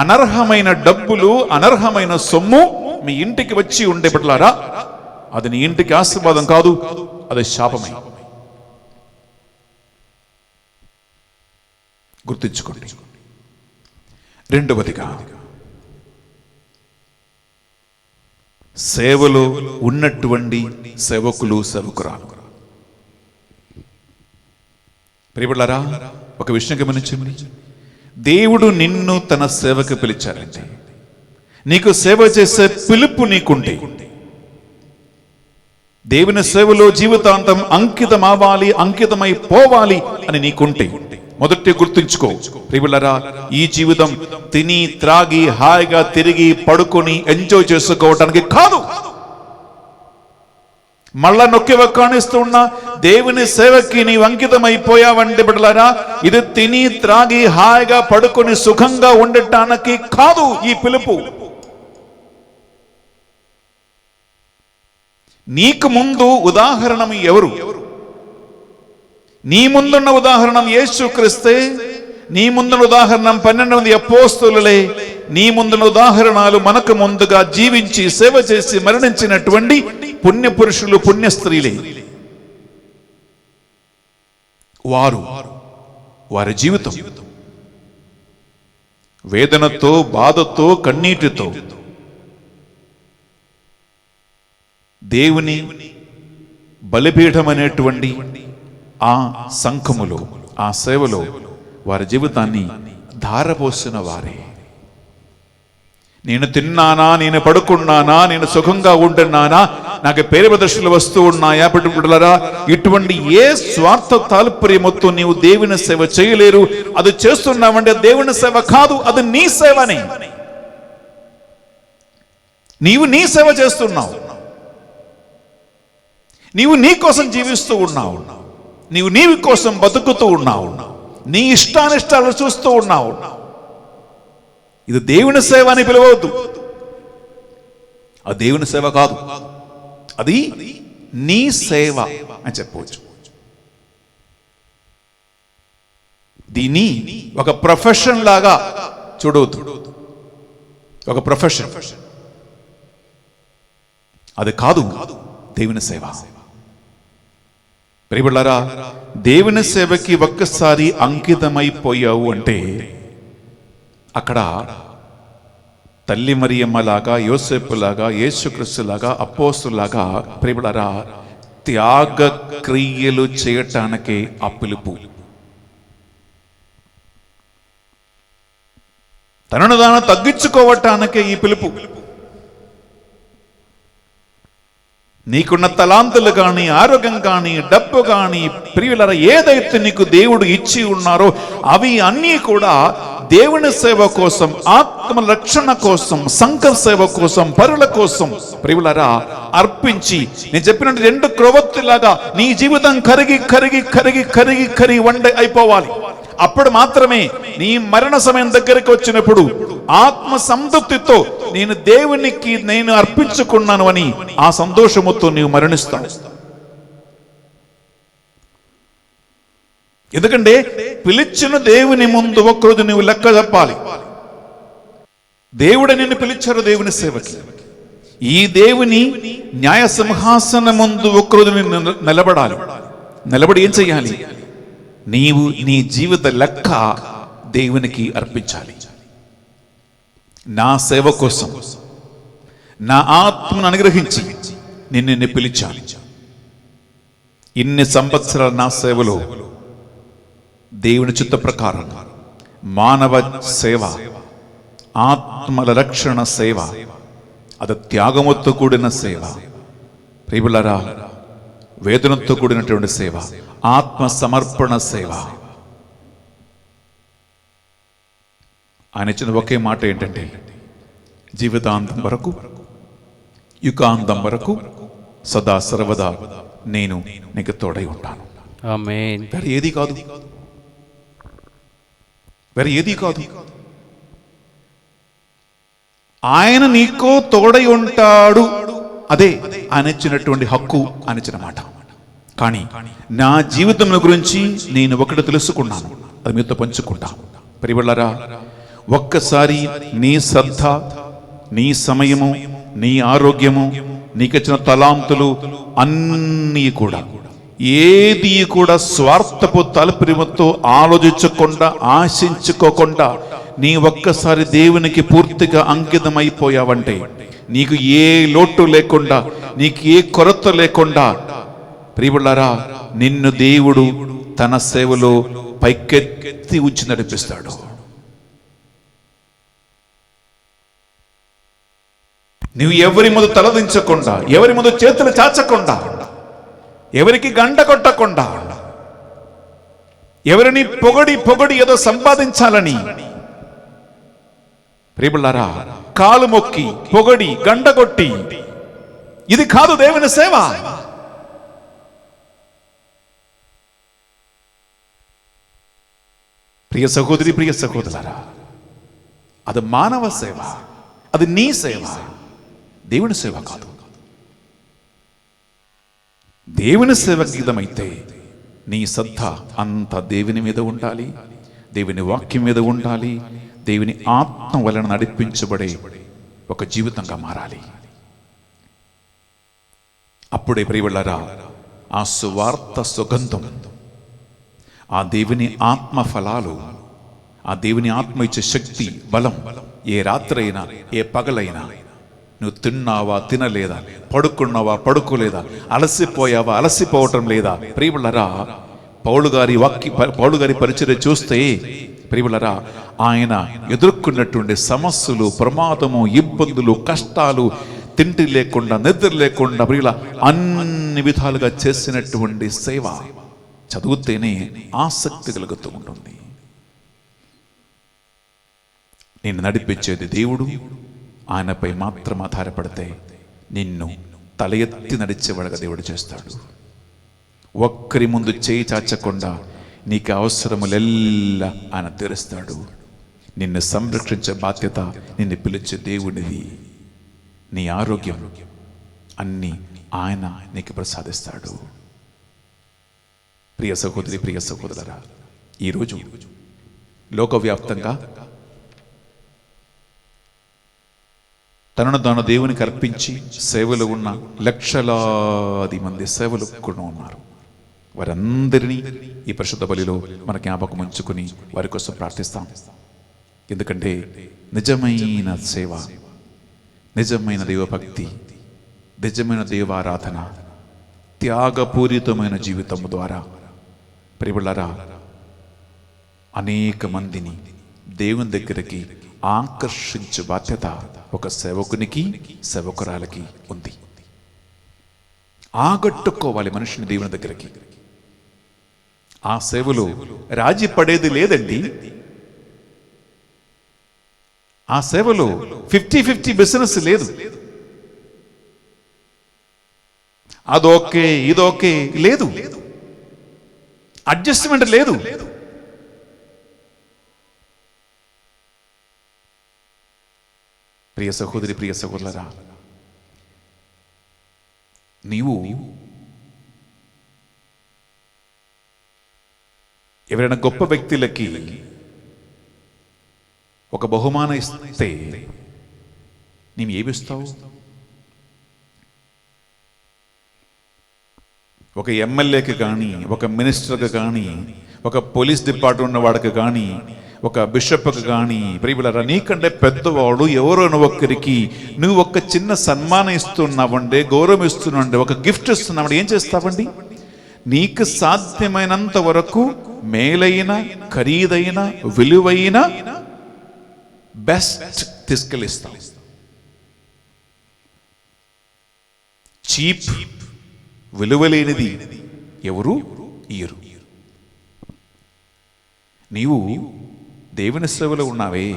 అనర్హమైన డబ్బులు, అనర్హమైన సొమ్ము మీ ఇంటికి వచ్చి ఉండే, బిడ్డలారా, అది నీ ఇంటికి ఆశీర్వాదం కాదు, అది శాపమే. గుర్తుంచుకోండి. రెండవదిగా, సేవలో ఉన్నటువంటి సేవకులు, సేవకురాలు. ప్రియబిడ్డలారా, ఒక విషయం గమనించండి. దేవుడు నిన్ను తన సేవకు పిలిచారంటే, నీకు సేవ చేసే పిలుపు నీకుంటే, దేవుని సేవలో జీవితాంతం అంకితం అవ్వాలి, అంకితమై పోవాలి అని నీకుంటే, మొదటి గుర్తుంచుకో ప్రియబిడ్డలారా, ఈ జీవితం తిని త్రాగి హాయిగా తిరిగి పడుకొని ఎంజాయ్ చేసుకోవటానికి కాదు. మళ్ళా నొక్కి కానిస్తూ ఉన్న దేవుని సేవకి నీవు అంకితమైపోయావంటే బిడ్డలారా, ఇది తిని త్రాగి హాయిగా పడుకొని సుఖంగా ఉండటానికి కాదు ఈ పిలుపు. నీకు ముందు ఉదాహరణ ఎవరు? నీ ముందున్న ఉదాహరణ యేసుక్రీస్తే, నీ ముందున్న ఉదాహరణ 12 మంది అపోస్తలులే, నీ ముందున్న ఉదాహరణలు మనకు ముందుగా జీవించి సేవ చేసి మరణించినటువంటి పుణ్య పురుషులు, పుణ్య స్త్రీలే. వారి జీవితం వేదనతో, బాధతో, కన్నీటితో దేవుని బలిపీఠం అనేటువంటి ఆ సంఘములో, ఆ సేవలో వారి జీవితాన్ని ధారపోసిన వారే. నేను తిన్నానా, నేను పడుకున్నానా, నేను సుఖంగా ఉంటున్నానా, నాకు పేరు ప్రదర్శనలు వస్తూ ఉన్నాయా? బిడ్డలారా, ఇటువంటి ఏ స్వార్థ తాల్పర్యమొత్తు నీవు దేవుని సేవ చేయలేరు. అది చేస్తున్నావంటే దేవుని సేవ కాదు, అది నీ సేవనే. నీవు నీ సేవ చేస్తున్నావు, నీవు నీ కోసం జీవిస్తూ ఉన్నావు, నీవు నీవి కోసం బతుకుతూ ఉన్నావు, నీ ఇష్టానిష్టాలు చూస్తూ ఉన్నావు. ఇది దేవుని సేవ అని పిలవద్దు, అది దేవుని సేవ కాదు, అది నీ సేవ అని చెప్పవచ్చు. దీన్ని ఒక ప్రొఫెషన్ లాగా చూడవద్దు, ఒక ప్రొఫెషన్. అది కాదు దేవుని సేవ. ప్రియబిడ్డలారా, దేవుని సేవకి ఒక్కసారి అంకితమైపోయావు అంటే అక్కడ తల్లి మరియమ్మలాగా, యోసేపులాగా, యేసుక్రీస్తులాగా, అపోస్తులాగా ప్రియబిడ్డలారా త్యాగ క్రియలు చేయటానికే ఆ పిలుపు. తనను తాను తగ్గించుకోవటానికే ఈ పిలుపు. నీకున్న తలాంతులు కానీ, ఆరోగ్యం కానీ, డబ్బు కానీ ప్రియులరా ఏదైతే నీకు దేవుడు ఇచ్చి ఉన్నారో అవి అన్నీ కూడా దేవుని సేవ కోసం, ఆత్మ రక్షణ కోసం, సంఘ సేవ కోసం, పరుల కోసం ప్రియులరా అర్పించి, నేను చెప్పినట్టు 2 క్రొవ్వొత్తులాగా నీ జీవితం కరిగి కరిగి కరిగి కరిగి కరిగి వండే అయిపోవాలి. అప్పుడు మాత్రమే నీ మరణ సమయం దగ్గరికి వచ్చినప్పుడు ఆత్మ సంతృప్తితో నేను దేవునికి నేను అర్పించుకున్నాను అని ఆ సంతోషముతో నీవు మరణిస్తావు. ఎందుకంటే పిలిచిన దేవుని ముందు ఒక్కరోజు నువ్వు లెక్క చెప్పాలి. దేవుడు నిన్ను పిలిచారు దేవుని సేవకి. ఈ దేవుని న్యాయ సింహాసనం ముందు ఒక్కరోజు నిన్ను నిలబడాలి. నిలబడి ఏం చెయ్యాలి? నీవు నీ జీవిత లెక్క దేవునికి అర్పించాలి. నా సేవ కోసం, నా ఆత్మను అనుగ్రహించి నిన్ను పిలిచాలి. ఇన్ని సంవత్సరాల నా సేవలో దేవుని చిత్త ప్రకారం మానవ సేవ, ఆత్మల రక్షణ సేవ, అది త్యాగముతో కూడిన సేవ, ప్రియులారా వేదనతో కూడినటువంటి సేవ, ఆత్మ సమర్పణ సేవ. ఆయన ఇచ్చిన ఒకే మాట ఏంటంటే, జీవితాంతం వరకు, యుగాంతం వరకు, సదా సర్వదా నేను నీకు తోడై ఉంటాను. ఆమేన్. వేరే ఏది కాదు, వేరే ఏది కాదు. ఆయన నీకో తోడై ఉంటాడు, అదే ఆయన ఇచ్చినటువంటి హక్కు, ఆయన ఇచ్చిన మాట. కానీ నా జీవితం గురించి నేను ఒకటి తెలుసుకున్నాను, అది మీతో పంచుకుంటా. ప్రియబిడ్డలారా, ఒక్కసారి నీ శ్రద్ధ, నీ సమయము, నీ ఆరోగ్యము, నీకిచ్చిన తలాంతులు అన్నీ కూడా ఏది కూడా స్వార్థపు తలప్రేమతో ఆలోచించకుండా ఆశించుకోకుండా నీ ఒక్కసారి దేవునికి పూర్తిగా అంకితమైపోయావంటే నీకు ఏ లోటు లేకుండా, నీకు ఏ కొరత లేకుండా ప్రియబులారా నిన్ను దేవుడు తన సేవలో పైకెత్తి ఉంచి నడిపిస్తాడు. నువ్వు ఎవరి ముందు తలదించకుండా, ఎవరి ముందు చేతులు చాచకుండా, ఎవరికి గంట కొట్టకుండా, ఎవరిని పొగడి ఏదో సంపాదించాలని ప్రియబులారా కాలు మొక్కి పొగడి గంట కొట్టి, ఇది కాదు దేవుని సేవ. ప్రియ సహోదరి, ప్రియ సహోదరులారా, అది మానవ సేవ, అది నీ సేవ, దేవుని సేవ కాదు. దేవుని సేవ గీతమైతే నీ శ్రద్ధ అంత దేవుని మీద ఉండాలి, దేవుని వాక్యం మీద ఉండాలి, దేవుని ఆత్మ వలన నడిపించబడే ఒక జీవితంగా మారాలి. అప్పుడే ప్రియబులారా ఆ సువార్త సుగంధం, ఆ దేవుని ఆత్మ ఫలాలు, ఆ దేవుని ఆత్మ ఇచ్చే శక్తి, బలం ఏ రాత్రైనా ఏ పగలైనా, నువ్వు తిన్నావా తినలేదా, పడుకున్నావా పడుకోలేదా, అలసిపోయావా అలసిపోవటం లేదా, ప్రియబులారా పౌలు గారి పరిచర్య చూస్తే ప్రియబులారా ఆయన ఎదుర్కొన్నటువంటి సమస్యలు, ప్రమాదము, ఇబ్బందులు, కష్టాలు, తిండి లేకుండా నిద్ర లేకుండా ప్రియుల అన్ని విధాలుగా చేసినటువంటి సేవ చదివితేనే ఆసక్తి కలుగుతూ ఉంటుంది. నిన్ను నడిపించేది దేవుడు. ఆయనపై మాత్రం ఆధారపడితే నిన్ను తల ఎత్తి నడిచేవాడుగా దేవుడు చేస్తాడు. ఒక్కరి ముందు చేయి చాచకుండా నీకు అవసరములెల్లా ఆయన తీరుస్తాడు. నిన్ను సంరక్షించే బాధ్యత నిన్ను పిలిచే దేవుడిది. నీ ఆరోగ్యం అన్నీ ఆయన నీకు ప్రసాదిస్తాడు. ప్రియ సహోదరి, ప్రియ సహోదరులారా, ఈరోజు లోకవ్యాప్తంగా తనను తాను దేవునికి అర్పించి సేవలు ఉన్న లక్షలాది మంది సేవలు కూడా ఉన్నారు. వారందరినీ ఈ పరిశుద్ధ బలిలో మన జ్ఞాపకం ఉంచుకుని వారి కోసం ప్రార్థిస్తాం. ఎందుకంటే నిజమైన సేవ, నిజమైన దైవభక్తి, నిజమైన దైవారాధన, త్యాగపూరితమైన జీవితం ద్వారా ప్రియబులారా అనేక మందిని దేవుని దగ్గరికి ఆకర్షించే బాధ్యత ఒక సేవకునికి, సేవకురాలకి ఉంది. ఆగట్టుకోవాలి మనిషిని దేవుని దగ్గరికి. ఆ సేవలో రాజీ పడేది లేదండి. ఆ సేవలో 50-50 బిజినెస్ లేదు. అదోకే ఇదోకే లేదు, అడ్జస్ట్మెంట్ లేదు. ప్రియ సహోదరి, ప్రియ సహోదరులారా, నీవు ఎవరైనా గొప్ప వ్యక్తులకి ఒక బహుమానం ఇస్తే నీవు ఏమిస్తావు? ఒక ఎమ్మెల్యేకి కానీ, ఒక మినిస్టర్కి కానీ, ఒక పోలీస్ డిపార్ట్మెంట్ ఉన్న వాడికి కానీ, ఒక బిషప్కి కానీ, ప్రియబులారా నీకంటే పెద్దవాడు ఎవరైనా ఒక్కరికి నువ్వు ఒక చిన్న సన్మానం ఇస్తున్నావండి, గౌరవం ఇస్తున్నావండి, ఒక గిఫ్ట్ ఇస్తున్నావండి, ఏం చేస్తావండి? నీకు సాధ్యమైనంత వరకు మేలైన, ఖరీదైన, విలువైన బెస్ట్ తీసుకెళ్ళిస్తాం. చీప్, విలువలేనిది ఎవరు ఇయ్యరు. నీవు దేవుని సేవలో ఉన్నావే,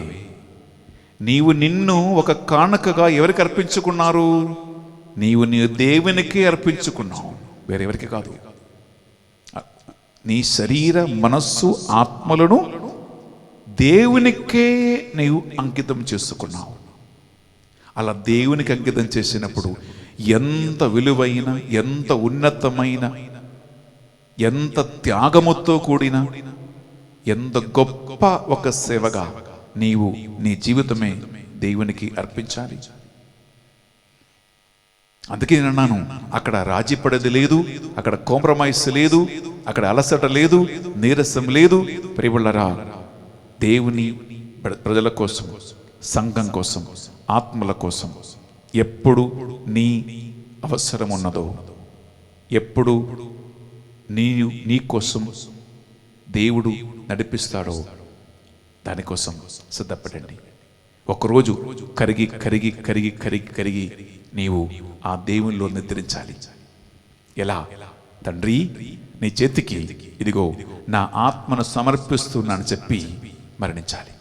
నీవు నిన్ను ఒక కానుకగా ఎవరికి అర్పించుకున్నారు? నీవు నీ దేవునికి అర్పించుకున్నావు, వేరెవరికి కాదు. నీ శరీర, మనస్సు, ఆత్మలను దేవునికే నీవు అంకితం చేసుకున్నావు. అలా దేవునికి అంకితం చేసినప్పుడు ఎంత విలువైన, ఎంత ఉన్నతమైన, ఎంత త్యాగముతో కూడిన, ఎంత గొప్ప ఒక సేవగా నీవు నీ జీవితమే దేవునికి అర్పించాలి. అందుకే నేను అన్నాను, అక్కడ రాజీ పడేది లేదు, అక్కడ కాంప్రమైజ్ లేదు, అక్కడ అలసట లేదు, నీరసం లేదు. ప్రియబుళ్ళరా, దేవుని ప్రజల కోసం, సంఘం కోసం, ఆత్మల కోసం ఎప్పుడు నీ అవసరం ఉన్నదో, ఎప్పుడు నీ కోసం దేవుడు నడిపిస్తాడో దానికోసం సిద్ధపడండి. ఒకరోజు కరిగి కరిగి కరిగి కరిగి కరిగి నీవు ఆ దేవునిలో నిద్రించాలి. ఎలా? తండ్రి, నీ చేతికి ఇదిగో నా ఆత్మను సమర్పిస్తున్నానని చెప్పి మరణించాలి.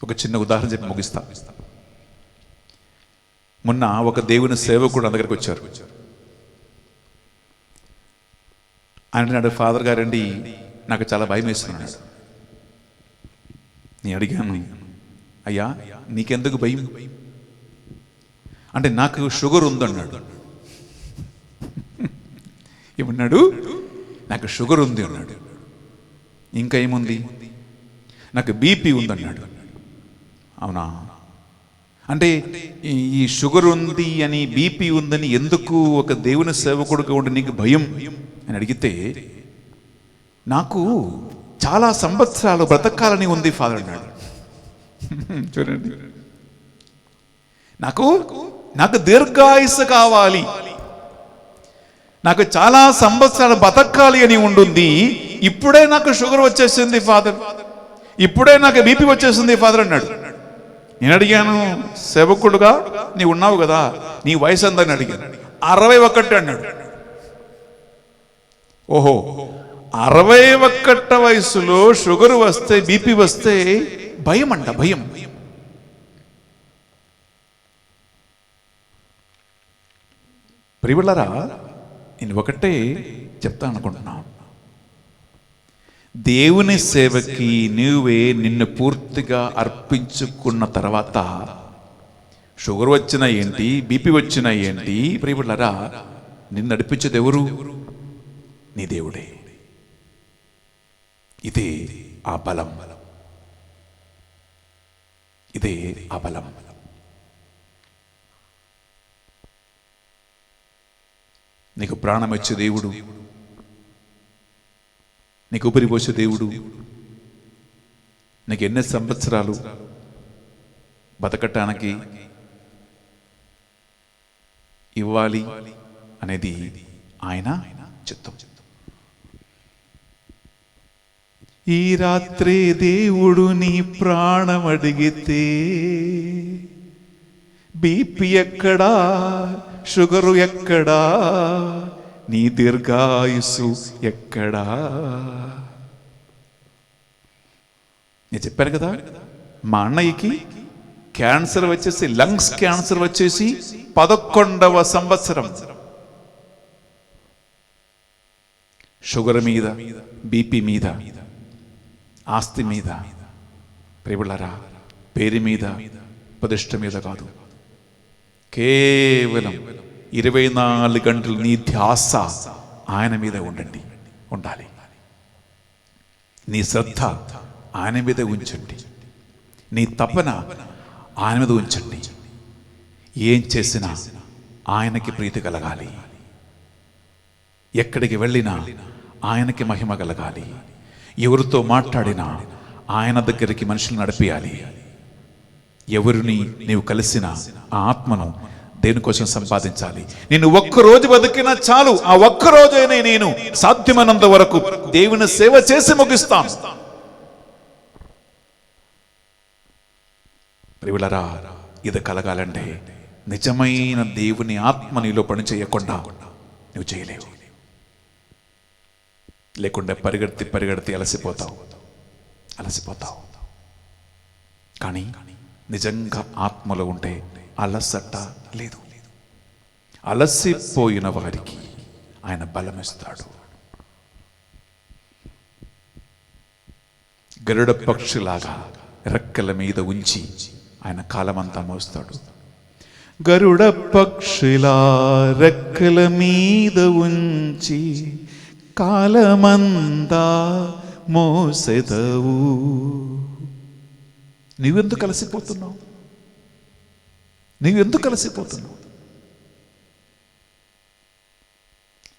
ఒక చిన్న ఉదాహరణ చెప్పి ముగిస్తా. మొన్న ఒక దేవుని సేవకుడు నా దగ్గరికి వచ్చారు. ఆయన అన్నాడు, ఫాదర్ గారండి, నాకు చాలా భయం వేస్తున్నాడు. నేను అడిగాను, అయ్యా నీకెందుకు భయం అంటే, నాకు షుగర్ ఉందన్నాడు. ఏమన్నాడు? నాకు షుగర్ ఉంది అన్నాడు. ఇంకా ఏముంది? నాకు బీపీ ఉందన్నాడు. అవునా? అంటే ఈ షుగర్ ఉంది అని, బీపీ ఉందని ఎందుకు ఒక దేవుని సేవకుడుగా ఉండి నీకు భయం అని అడిగితే, నాకు చాలా సంవత్సరాలు బ్రతకాలని ఉంది ఫాదర్ అన్నాడు. చూడండి, నాకు దీర్ఘాయుస్సు కావాలి, నాకు చాలా సంవత్సరాలు బతకాలి అని ఉంటుంది. ఇప్పుడే నాకు షుగర్ వచ్చేసింది ఫాదర్, ఇప్పుడే నాకు బీపీ వచ్చేసింది ఫాదర్ అన్నాడు. నేను అడిగాను, సేవకుడుగా నీ ఉన్నావు కదా, నీ వయసు ఎంతని అడిగాను. 61 అన్నాడు. ఓహో, 61 వయసులో షుగర్ వస్తే, బీపీ వస్తే భయం అంట, భయం. ప్రియబులారా, నేను ఒకటే చెప్తా అనుకుంటున్నాను, దేవుని సేవకి నువ్వే నిన్ను పూర్తిగా అర్పించుకున్న తర్వాత షుగర్ వచ్చినా ఏంటి, బీపీ వచ్చినా ఏంటి, ప్రియబులారా, నిన్ను నడిపించేది ఎవరు? నీ దేవుడే. ఇదే ఆ బలం, ఇదే ఆ బలం. నీకు ప్రాణం ఇచ్చే దేవుడు, నీకు ఊపిరి పోసే దేవుడు, నీకు ఎన్ని సంవత్సరాలు బతకటానికి ఇవ్వాలి అనేది ఆయన చిత్తం. ఈ రాత్రి దేవుడు నీ ప్రాణం అడిగితే, బీపీ ఎక్కడా, షుగరు ఎక్కడా, నీ దీర్ఘాయుసు ఎక్కడా? నేను చెప్పాను కదా, మా అన్నయ్యకి క్యాన్సర్ వచ్చేసి, లంగ్స్ క్యాన్సర్ వచ్చేసి 11వ సంవత్సరం. షుగర్ మీద, బీపీ మీద, ఆస్తి మీద, ప్రియబులారా, పేరు మీద, ప్రతిష్ట మీద కాదు, కేవలం 24 గంటలు నీ ధ్యాస ఆయన మీద ఉండాలి. నీ శ్రద్ధ ఆయన మీద ఉంచండి, నీ తపన ఆయన మీద ఉంచండి. ఏం చేసినా ఆయనకి ప్రీతి కలగాలి, ఎక్కడికి వెళ్ళినా ఆయనకి మహిమ కలగాలి, ఎవరితో మాట్లాడినా ఆయన దగ్గరికి మనుషులు నడిపియాలి. ఎవరిని నీవు కలిసిన ఆ ఆత్మను దేనికోసం సంపాదించాలి. నేను ఒక్కరోజు బతికినా చాలు, ఆ ఒక్కరోజైనా నేను సాధ్యమైనంత వరకు దేవుని సేవ చేసి ముగిస్తాను. ప్రియులారా, ఇది కలగాలంటే నిజమైన దేవుని ఆత్మ నీలో పని చేయకుండా నువ్వు చేయలేవు. లేకుండా పరిగెడితే అలసిపోతావు. కానీ నిజంగా ఆత్మలో ఉంటే అలసట లేదు. అలసిపోయిన వారికి ఆయన బలమిస్తాడు. గరుడ పక్షిలాగా రెక్కల మీద ఉంచి ఆయన కాలమంతా మోస్తాడు. గరుడ పక్షిలా రెక్కల మీద ఉంచి కాలమంతా మోసెదవు. నువ్వెందుకు అలసిపోతున్నావు?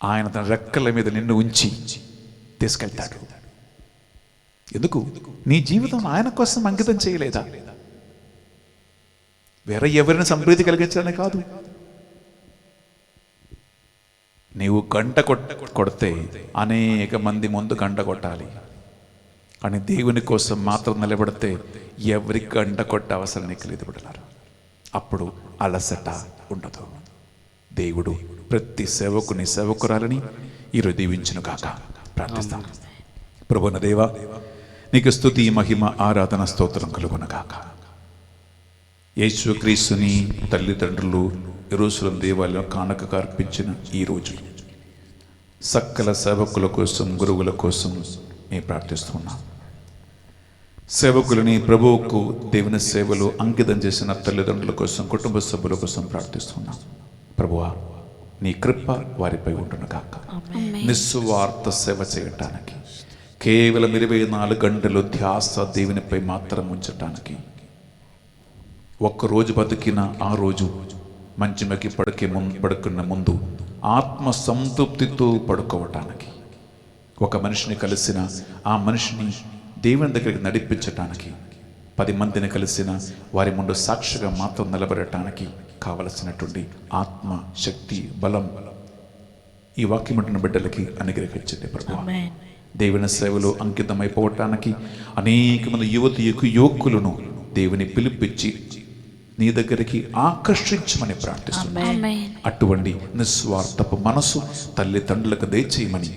ఆయన తన రెక్కల మీద నిన్ను ఉంచి తీసుకెళ్తాడు. ఎందుకు? నీ జీవితం ఆయన కోసం అంకితం చేయలేదా? వేరే ఎవరిని సంప్రీతి కలిగించడానికి కాదు. నీవు గంట కొడితే అనేక మంది ముందు గంట కొట్టాలి, కానీ దేవుని కోసం మాత్రం నిలబడితే ఎవరికి గంట కొట్టే అవసరం నీకు లేదు బిడ్డలారా. అప్పుడు అలసట ఉండదు. దేవుడు ప్రతి సేవకుని సేవకురాలని ఈరోజు దీవించును కాక ప్రార్థిస్తాను. ప్రభువున దేవా, నీకు స్తుతి మహిమ ఆరాధన స్తోత్రం కలుగును కాక. యేసుక్రీస్తుని తల్లిదండ్రులు యెరూషలేము దేవాలయం కానుకగా అర్పించిన ఈ రోజు సకల సేవకుల కోసం, గురువుల కోసం మేము ప్రార్థిస్తున్నాం. సేవకులని ప్రభువుకు దేవుని సేవలు అంకితం చేసిన తల్లిదండ్రుల కోసం, కుటుంబ సభ్యుల కోసం ప్రార్థిస్తున్నాం. ప్రభువా, నీ కృప వారిపై ఉండును కాక. నిస్వార్థ సేవ చేయటానికి, కేవలం 24 గంటలు ధ్యాస దేవునిపై మాత్రం ఉంచటానికి, ఒక్కరోజు బతికిన ఆ రోజు మంచిమకి పడుకున్న ముందు ఆత్మ సంతృప్తితో పడుకోవటానికి, ఒక మనిషిని కలిసిన ఆ మనిషిని దేవుని దగ్గరికి నడిపించటానికి, 10 మందిని కలిసిన వారి ముందు సాక్షిగా మాత్రం నిలబడటానికి కావలసినటువంటి ఆత్మ శక్తి బలం ఈ వాక్యమంటున్న బిడ్డలకి అనుగ్రహించండి ప్రభువా. దేవుని సేవలో అంకితమైపోవటానికి అనేక మంది యువకులను దేవుని పిలిపించి నీ దగ్గరికి ఆకర్షించమని ప్రార్థిస్తున్నాను. అటువంటి నిస్వార్థపు మనసు తల్లిదండ్రులకు దయచేయమని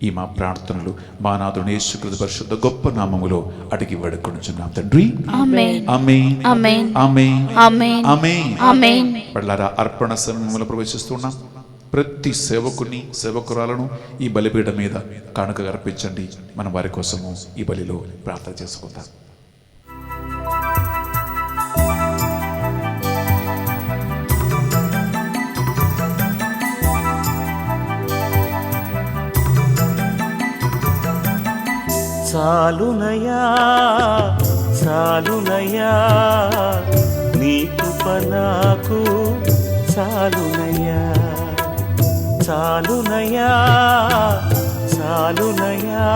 ఈ మా ప్రార్థనలు మా నాథుని యేసుక్రీస్తు పరిశుద్ధ గొప్ప నామములో అడిగి వేడుకొనుచున్నాం తండ్రి. ఆమేన్. ఆమేన్. ఆమేన్. ఆమేన్. ఆమేన్. ఆమేన్. ఆమేన్. బిడ్డలారా, అర్పణ సమయంలో ప్రవేశిస్తున్నాం. ప్రతి సేవకుని సేవకురాలను ఈ బలిపీఠం మీద కానుకగా అర్పించండి. మనం వారి కోసము ఈ బలిలో ప్రార్థన చేసుకుందాం. చాలునయా చాలునయా నీ కృప నాకు చాలునయా చాలునయా చాలునయా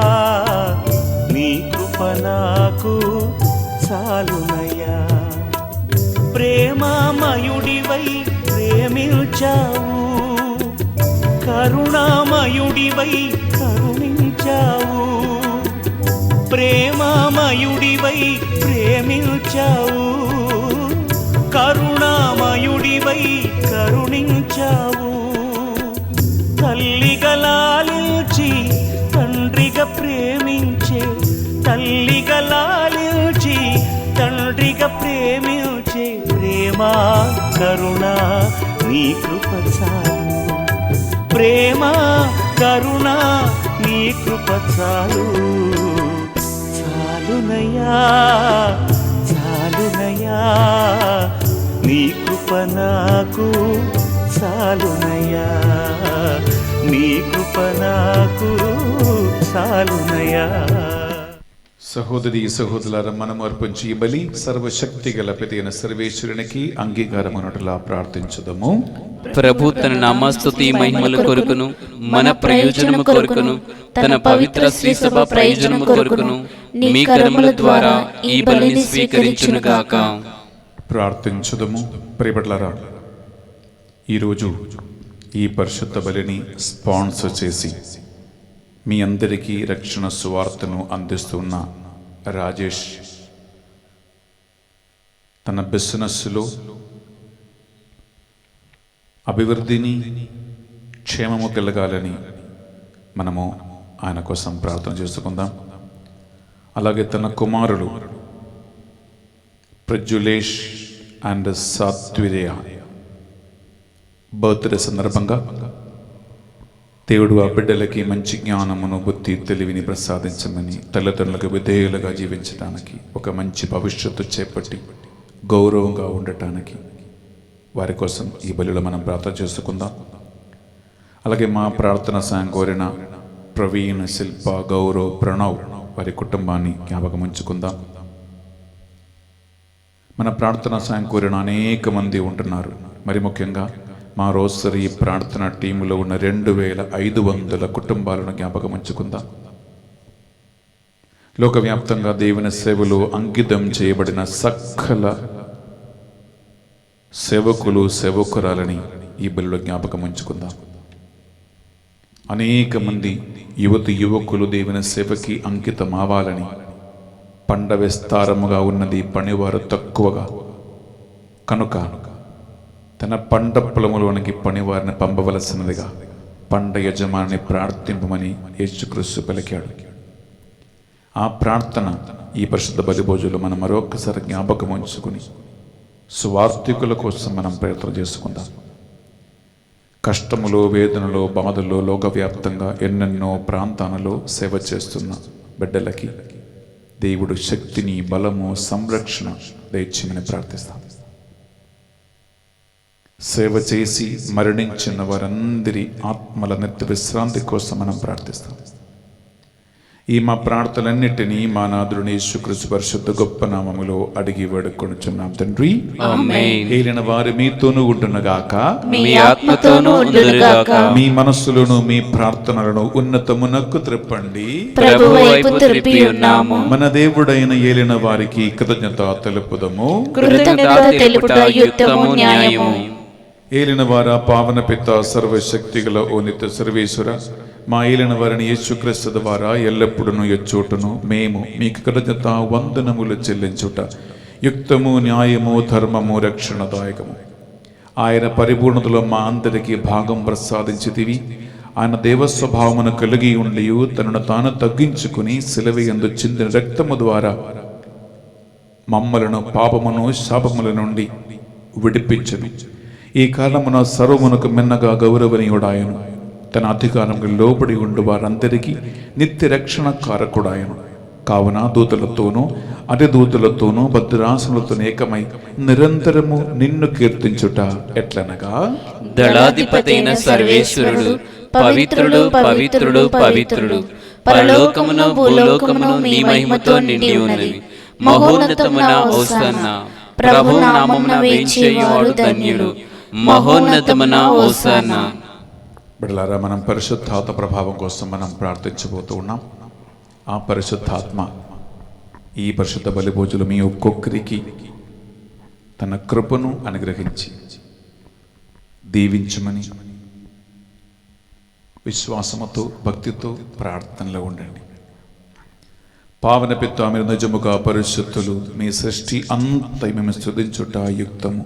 నీ కృప నాకు చాలునయా ప్రేమమయుడివై ప్రేమించావు కరుణామయుడివై కరుణించావు ప్రేమమయుడివై ప్రేమించావు కరుణామయుడివై కరుణించావు తల్లిగా లాలించి తండ్రిగా ప్రేమించే తల్లిగా లాలించి తండ్రిగా ప్రేమించే ప్రేమ కరుణ నీ కృప చాలు ప్రేమ కరుణ నీ కృప చాలు చాలునయా చాలునయా నీ కృప నాకు చాలునయా నీ కృప నాకు చాలునయా. సహోదరి సహోదరులారా, మనం అర్పించి ఈ బలి సర్వశక్తి గల పితైన సర్వేశ్వరునికి అంగీకారమనుటలా ప్రార్థించుదము. ప్రభు తన నామస్తుతి మహిమల కొరకును మన ప్రయోజనము కొరకును తన పవిత్ర శ్రీ సభ ప్రయోజనము కొరకును మీ కరముల ద్వారా ఈ బలిని స్వీకరించును గాక. ప్రార్థించుదము. ప్రియబిడ్డలారా, ఈరోజు ఈ పరిశుద్ధ బలిని స్పాన్సర్ చేసి మీ అందరికీ రక్షణ సువార్తను అందిస్తున్న రాజేష్ తన బిజినెస్లో అభివృద్ధిని క్షేమము కలగాలని మనము ఆయన కోసం ప్రార్థన చేసుకుందాం. అలాగే తన కుమారులు ప్రజ్వలేష్ అండ్ సాత్విరేయ బర్త్డే సందర్భంగా దేవుడు ఆ బిడ్డలకి మంచి జ్ఞానమును, బుద్ధి, తెలివిని ప్రసాదించమని, తల్లిదండ్రులకు విధేయులుగా జీవించడానికి, ఒక మంచి భవిష్యత్తు చేపట్టి గౌరవంగా ఉండటానికి వారి కోసం ఈ బలిలో మనం ప్రార్థన చేసుకుందాం. అలాగే మా ప్రార్థన సాయం కోరిన ప్రవీణ్, శిల్ప, గౌరవ్, ప్రణవ్ వారి కుటుంబాన్ని జ్ఞాపకం ఉంచుకుందాం. మన ప్రార్థన సాయం కోరిన అనేక మంది ఉంటున్నారు. మరి ముఖ్యంగా మా రోసరీ ప్రార్థన టీములో ఉన్న 2500 కుటుంబాలను జ్ఞాపకం ఉంచుకుందాం. లోకవ్యాప్తంగా దేవుని సేవలో అంకితం చేయబడిన సకల సేవకులు సేవకురాలని ఈ బలిలో జ్ఞాపకం ఉంచుకుందాం. అనేక మంది యువకులు దేవుని సేవకి అంకితం అవ్వాలని, పంట విస్తారముగా ఉన్నది, పనివారు తక్కువగా కనుక తన పంట పొలములోనికి పనివారిని పంపవలసినదిగా పంట యజమాని ప్రార్థింపమని యేసుక్రీస్తు పలికాడు. ఆ ప్రార్థన ఈ పరిశుద్ధ బలిభోజులు మనం మరొకసారి జ్ఞాపకం ఉంచుకుని స్వార్థికుల కోసం మనం ప్రయత్నం చేసుకుందాం. కష్టములో, వేదనలో, బాధల్లో లోకవ్యాప్తంగా ఎన్నెన్నో ప్రాంతాలలో సేవ చేస్తున్న బిడ్డలకి దేవుడు శక్తిని, బలము, సంరక్షణ దయచేయమని ప్రార్థిస్తాం. సేవ చేసి మరణించిన వారందరి ఆత్మల నిత్య విశ్రాంతి కోసం మనం ప్రార్థిస్తాం. ఈ మా ప్రార్థనలన్నిటినీ మా నాథుని యేసుక్రీస్తు పరిశుద్ధ గొప్ప నామములో అడిగి వేడుకొనుచున్నాం తండ్రి. ఆమేన్. ఏలిన వారు మీతోనూ ఉండునుగాక, మీ ఆత్మతోనూ ఉండునుగాక. మీ మనస్సులను, మీ ప్రార్థనలను ఉన్నతమునకు త్రిప్పండి. ప్రభు వైపు త్రిప్పి ఉన్నాము. మన దేవుడైన ఏలిన వారికి కృతజ్ఞత తెలుపుదము. కృతజ్ఞత తెలుపుట యుక్తము, న్యాయము. ఏలిన వార పావన పిత సర్వశక్తిగల ఓ నిత్య సర్వేశ్వర, మా ఏలిన వారిని యేసుక్రీస్తు ద్వారా ఎల్లప్పుడూ ఎచ్చోటును మేము మీకు కృతజ్ఞత వందనములు చెల్లించుట యుక్తము, న్యాయము, ధర్మము, రక్షణదాయకము. ఆయన పరిపూర్ణతలో మా అందరికీ భాగం ప్రసాదించితివి. ఆయన దేవస్వభావమును కలిగి ఉండి తనను తాను తగ్గించుకుని శిలువయందు చిందిన రక్తము ద్వారా మమ్మలను పాపమును, శాపముల నుండి విడిపించను. ఈ కాలమున సర్వమునకు మిన్నగా గౌరవనీయుడాయను. తన అధికారంలో లోబడి ఉండు వారందరికీ నిత్య రక్షణ కారకుడాయను. కావున దూతలతోనూ అధిదూతలతోనూ భద్రాసనులతో ఏకమై నిరంతరము నిన్ను కీర్తించుట ఎట్లనగా, దళాధిపతైన సర్వేశ్వరుడు పవిత్రుడు, పవిత్రుడు, పవిత్రుడు. పరలోకమును భూలోకమును నీ మహిమతో నిండి ఉన్నవి. మహోన్నతమున హోసన్నా. ప్రభు నామమున వేంచేయువాడు ధన్యుడు. మహోన్నతమున హోసన్నా. బిడ్డలారా, మనం పరిశుద్ధాత్మ ప్రభావం కోసం మనం ప్రార్థించబోతూ ఉన్నాం. ఆ పరిశుద్ధాత్మ ఈ పరిశుద్ధ బలిభోజులు మీ ఒక్కొక్కరికి తన కృపను అనుగ్రహించి దీవించమని విశ్వాసముతో, భక్తితో ప్రార్థనలో ఉండండి. పావన పిత, మీరు నిజముగా పరిశుద్ధులు. మీ సృష్టి అంత మేము స్తుతించుట యుక్తము.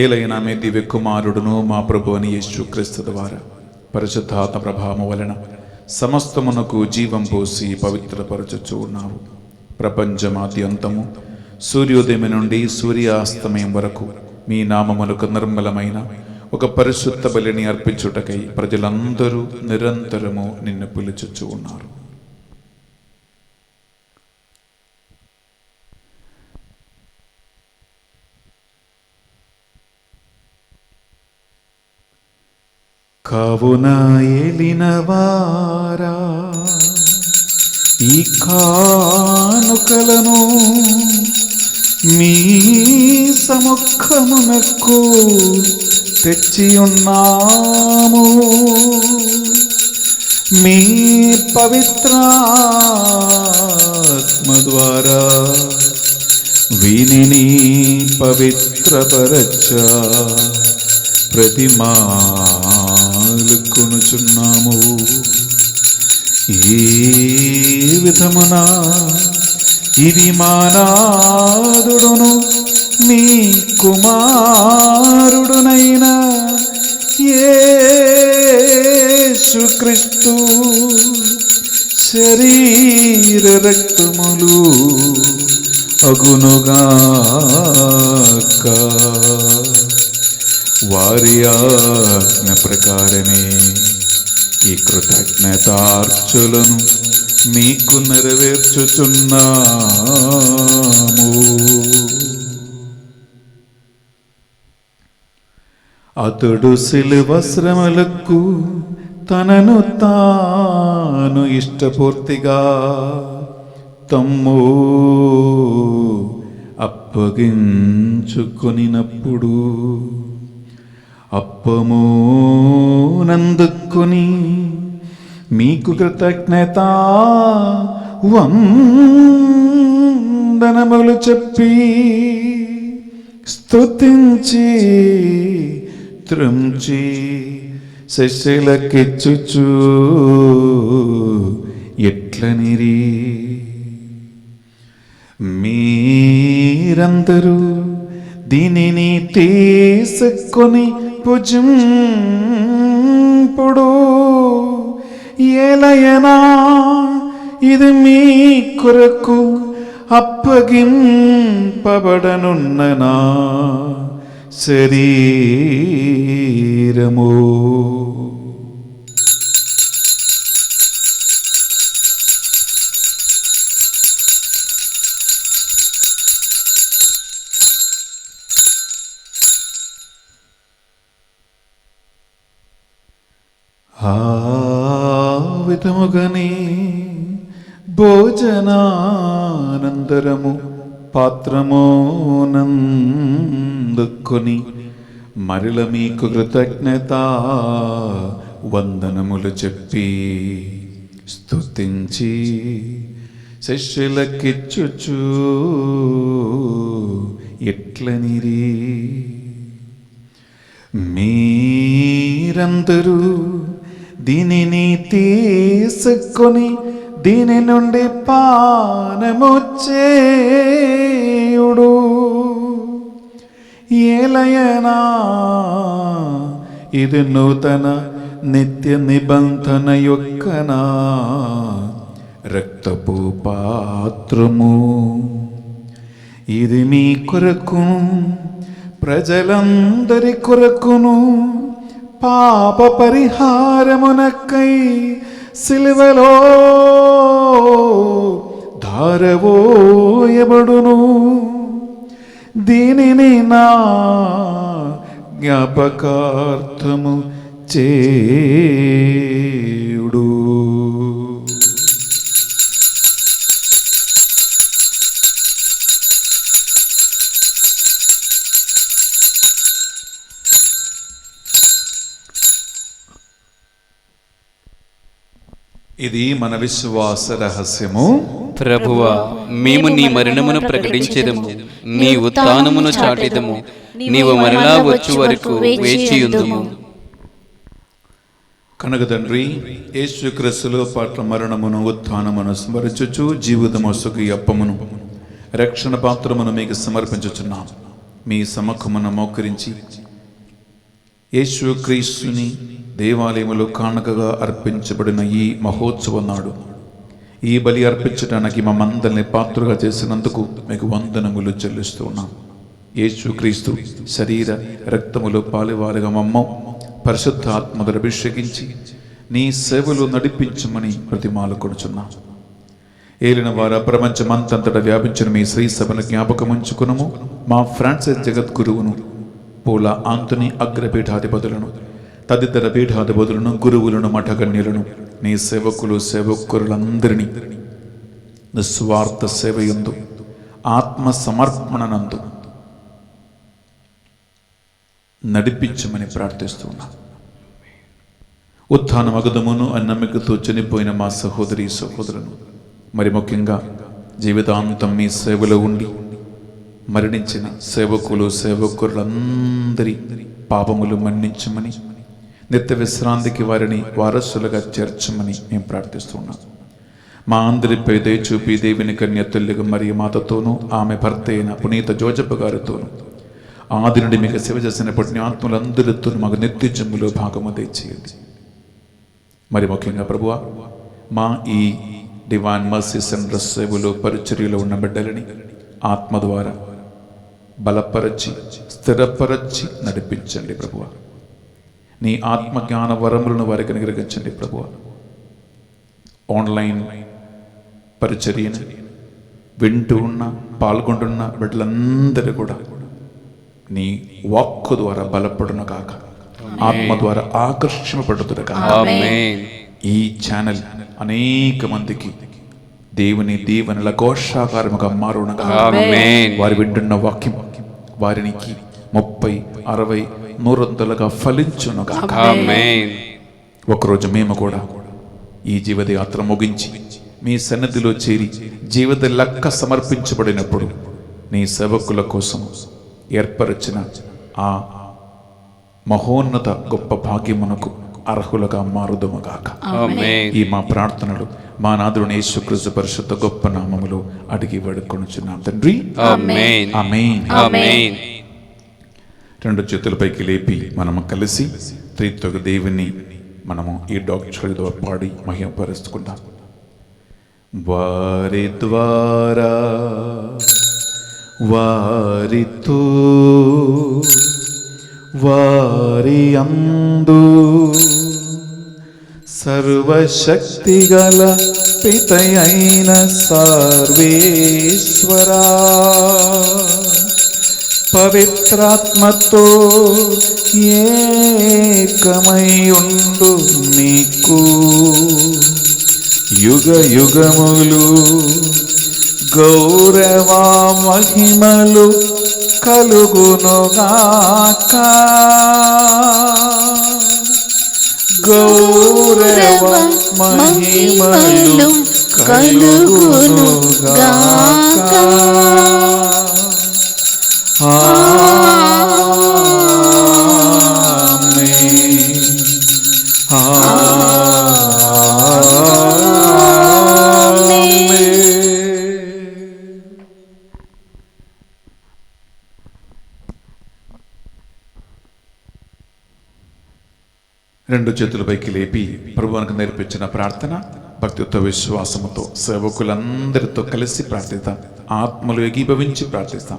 ఏలైనా మీ దివ్య కుమారుడును మా ప్రభు అని యేసుక్రీస్తు ద్వారా పరిశుద్ధాత్మ ప్రభావము వలన సమస్తమునకు జీవం పోసి పవిత్రపరచుచూ ఉన్నావు. ప్రపంచమాద్యంతము సూర్యోదయం నుండి సూర్యాస్తమయం వరకు మీ నామములకు నిర్మలమైన ఒక పరిశుద్ధ బలిని అర్పించుటకై ప్రజలందరూ నిరంతరము నిన్ను పిలుచుచూ ఉన్నారు. కావున ఏలినవారా, ఈ కానుకలను మీ సముఖమునకు తెచ్చి ఉన్నాము. మీ పవిత్రాత్మ ద్వారా వీనిని పవిత్రపరచ ప్రతిమాలుకొనుచున్నాము. ఈ విధమున ఇది మానాదుడును మీ కుమారుడునైన యేసుక్రీస్తు శరీర రక్తములు అగునుగాక. వారి ఆజ్ఞ ప్రకారమే ఈ కృతజ్ఞతార్చులను మీకు నెరవేర్చుచున్నాము. అతడు శిలువ శ్రమలకు తనను తాను ఇష్టపూర్తిగా తమ్ము అప్పగించుకొనినప్పుడు అప్పము నందుకుని మీకు కృతజ్ఞత వందనములు చెప్పి స్తుతించి త్రుంచి శిష్యులకిచ్చుచు ఎట్లనిరి, మీరందరూ దీనిని తీసుకొని భుజింపుడు, ఏలయనా ఇది మీ కొరకు అప్పగింపబడనున్న నా శరీరము. ఆ విధముగానే భోజనానంతరము పాత్రము నందుకొని మరల మీకు కృతజ్ఞత వందనములు చెప్పి స్తుతించి శిష్యులకిచ్చుచు ఎట్లనిరి, మీరందరూ దీనిని తీసుకొని దీని నుండి పానము చేయుడు, ఏలయనా ఇది నూతన నిత్య నిబంధన యొక్క నా రక్తపు పాత్రము. ఇది మీ కొరకు ప్రజలందరి కొరకును పాప పరిహారమునకై సిలువలో ధారవోయబడును. దీనిని నా జ్ఞాపకార్థము చేయుడు. ఇది మన విశ్వాస రహస్యము. ప్రభువా, మేము నీ మరణమును ప్రకటించెదము, నీ ఉత్థానమును చాటెదము, నీవు మరలా వచ్చు వరకు వేచియుందుము. కనుక తండ్రి, యేసుక్రీస్తులో పట్ల మరణమును ఉత్థానమును స్మరించుచు జీవితమొసగు ఈ అప్పమును రక్షణ పాత్రమును మీకు సమర్పించుచున్నాం. మీ సముఖమున మోకరించి యేసుక్రీస్తుని దేవాలయములో కానుకగా అర్పించబడిన ఈ మహోత్సవ నాడు ఈ బలి అర్పించడానికి మమ్మందరిని పాత్రగా చేసినందుకు మీకు వందనములు చెల్లిస్తూ ఉన్నాం. యేసుక్రీస్తు శరీర రక్తములో పాలువారుగా మమ్మ పరిశుద్ధ ఆత్మతో అభిషేకించి నీ సేవలు నడిపించమని ప్రతిమాలు కొనుచున్నాం. ఏలిన వార ప్రపంచమంతంతటా వ్యాపించిన మీ శ్రీ సభను జ్ఞాపకముంచుకునము. మా ఫ్రాన్సిస్ జగద్గురువును, పూల ఆంతోనీ అగ్రపీఠాధిపతులను, తదితర పీఠాధిపతులను, గురువులను, మఠగణ్యులను, నీ సేవకులు సేవకులందరినీ నిస్వార్థ సేవయందు ఆత్మ సమర్పణనందు నడిపించమని ప్రార్థిస్తున్నా. ఉత్థాన మగదమును అన్నమికతో చనిపోయిన మా సహోదరి సహోదరులను, మరి ముఖ్యంగా జీవితాంతం మీ సేవలో ఉండి మరణించిన సేవకులు సేవకులందరి పాపములు మన్నించమని, నిత్య విశ్రాంతికి వారిని వారసులుగా చేర్చమని మేము ప్రార్థిస్తున్నాం. మా అందరిపై దయ చూపి దేవుని కన్య తల్లిగా మరియు మాతతోనూ ఆమె భర్త అయిన పునీత జోజప్ప గారితోనూ ఆది నుండి మీకు సేవ చేసిన పుణ్యాత్ములందరితో మాకు నిత్య జమ్ములో భాగము దయచేయండి. మరి ముఖ్యంగా ప్రభువా, మా ఈ డివైన్ మర్సీ సెంటర్ సేవలో పరిచర్యలో ఉన్న బిడ్డలని ఆత్మ ద్వారా బలపరచి స్థిరపరచి నడిపించండి ప్రభువా. నీ ఆత్మజ్ఞాన వరములను వారికి అనుగ్రహించండి ప్రభువా. ఆన్లైన్ పరిచర్యను వింటూ ఉన్న పాల్గొంటున్న బిడ్డలందరూ కూడా నీ వాక్కు ద్వారా బలపడును కాక, ఆత్మ ద్వారా ఆకర్షింపబడుతురు కాక. ఈ ఛానల్ అనేక మందికి దేవుని దీవెనల ఘోషాకారముగా మారునగా. వారు వింటున్న వాక్యం వారికి 30, 60, 100గా ఫలించునుగాక. ఆమేన్. ఒకరోజు మేము కూడా ఈ జీవిత యాత్ర ముగించి మీ సన్నిధిలో చేరి జీవిత లెక్క సమర్పించబడినప్పుడు నీ సేవకుల కోసం ఏర్పరిచిన ఆ మహోన్నత గొప్ప భాగ్యమునకు అర్హులుగా మారుదుముగాక. ఆమేన్. ఈ మా ప్రార్థనలు మా నాథుని యేసుక్రీస్తు పరిశుద్ధ గొప్ప నామములో అడిగి వేడుకొనుచున్నాం తండ్రి. ఆమేన్. ఆమేన్. ఆమేన్. 2 చేతులపైకి లేపి మనము కలిసి త్రిత్వక దేవుని మనము ఈ డాక్టర్తో పాడి మహిమపరుచుకుంటాం. వారి ద్వారా వారితో వారి అందు సర్వశక్తిగల పితయైన సర్వేశ్వరా పవిత్రాత్మతో ఏకమై ఉండు నీకు యుగ యుగములు గౌరవ మహిమలు కలుగునుగాక. గౌరవ మహిమలు కలుగునుగాక. రెండు చేతులపైకి లేపి ప్రభువునికి నేర్పించిన ప్రార్థన భక్తితో విశ్వాసముతో సేవకులందరితో కలిసి ప్రార్థిస్తాం. ఆత్మలు ఏకీభవించి ప్రార్థిస్తాం.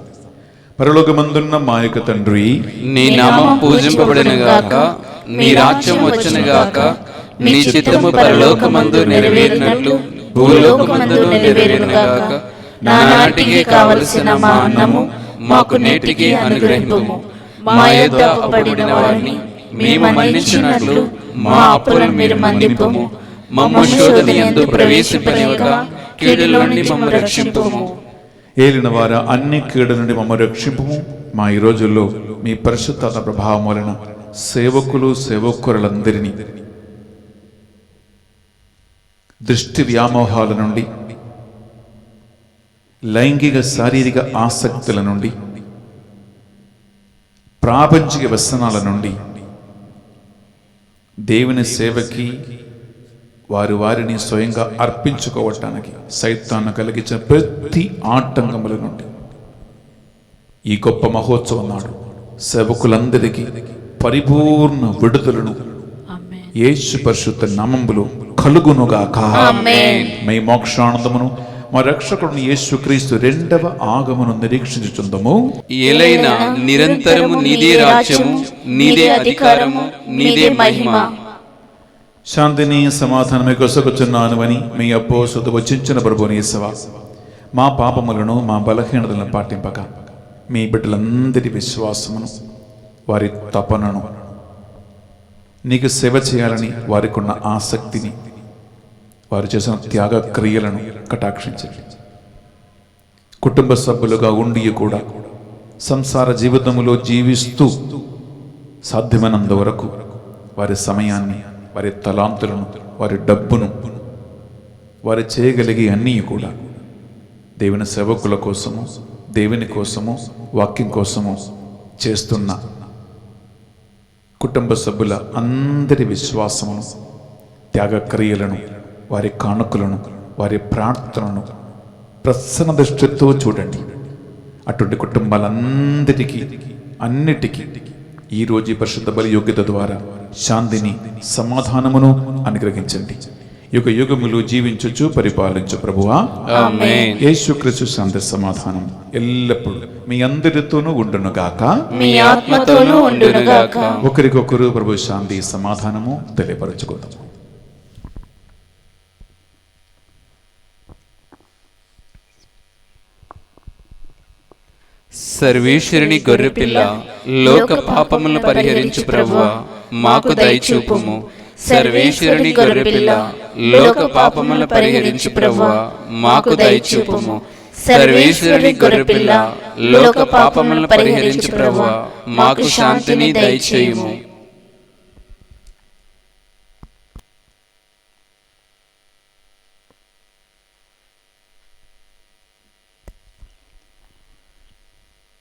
పరలోకమందున్న మా యొక్క తండ్రి, నీ నామం పూజింపబడినగాక, నీ రాజ్యం వచ్చునుగాక, నీ చిత్తము పరలోకమందు నెరవేరినట్లు భూలోకమందు నెరవేరునుగాక. నానాటికి కావలసిన మా అన్నము మాకు నేటికి అనుగ్రహింపుము. మా యొద్ద అప్పుబడిన వారిని మేము మన్నించినట్లు మా అప్పులను మీరు మన్నింపుము. మమ్ము శోధనయందు ప్రవేశింపనివ్వక కీడులో నుండి మమ్ము రక్షింపుము. ఏలిన వారు అన్ని కీడుల నుండి మమ్మ రక్షింపుము. మా ఈ రోజుల్లో మీ పరిశుద్ధత ప్రభావం వలన సేవకులు సేవకులందరినీ దృష్టి వ్యామోహాల నుండి, లైంగిక శారీరక ఆసక్తుల నుండి, ప్రాపంచిక వ్యసనాల నుండి, దేవుని సేవకి వారిని స్వయంగా అర్పించుకోవటానికి సైతాన్ని కలిగించిన ప్రతి ఆటంకముల నుండి ఈ గొప్ప మహోత్సవం నాడు సేవకులందరికీ పరిపూర్ణ విడుదలను యేసు పరిశుద్ధ నామములో కలుగునుగాక. మీ మోక్షానందమును మా రక్షకుడు యేసుక్రీస్తు రెండవ ఆగమను నిరీక్షించుచుందము. ఏలైనా నిరంతరము నీదే రాజ్యము, నీదే అధికారము, నీదే మహిమ. శాంతిని సమాధానమే కొసగుచున్నాను అని మీ అపోసత వచ్చించిన ప్రభుని యేసవా, మా పాపములను మా బలహీనతలను పాటింపక మీ బిడ్డలందరి విశ్వాసమును, వారి తపనను, నీకు సేవ చేయాలని వారికి ఉన్న ఆసక్తిని, వారు చేసిన త్యాగ క్రియలను కటాక్షించండి. కుటుంబ సభ్యులుగా ఉండి కూడా సంసార జీవితములో జీవిస్తూ సాధ్యమైనంత వరకు వారి సమయాన్ని, వారి తలాంతులను, వారి డబ్బును, వారు చేయగలిగే అన్నీ కూడా దేవుని సేవకుల కోసము, దేవుని కోసము, వాక్యం కోసము చేస్తున్న కుటుంబ సభ్యుల అందరి విశ్వాసమును, త్యాగ క్రియలను, వారి కానుకలను, వారి ప్రార్థనలను ప్రసన్న దృష్టితో చూడండి. అటువంటి కుటుంబాలందరికీ అన్నిటికీ ఈరోజు ఈ పరిశుద్ధ బలి యోగ్యత ద్వారా శాంతిని, సమాధానమును అనుగ్రహించండి. యుగ యుగములు జీవించుచు పరిపాలించు ప్రభువా. ఆమేన్. యేసుక్రీస్తు శాంతి సమాధానం ఎల్లప్పుడూ మీ అందరితోనూ ఉండునుగాక, మీ ఆత్మతోనూ ఉండునుగాక. ఒకరికొకరు ప్రభు శాంతి సమాధానము తెలియపరచుకుందాం. సర్వేశ్వరుని గొర్రెపిల్ల, లోక పాపములను పరిహరించు ప్రభువా, మాకు దయచూపుము. సర్వేశ్వరుని గొర్రెపిల్ల, లోక పాపములను పరిహరించు ప్రభువా, మాకు దయచూపుము. సర్వేశ్వరుని గొర్రెపిల్ల, లోక పాపములను పరిహరించు ప్రభువా, మాకు శాంతిని దయచేయుము.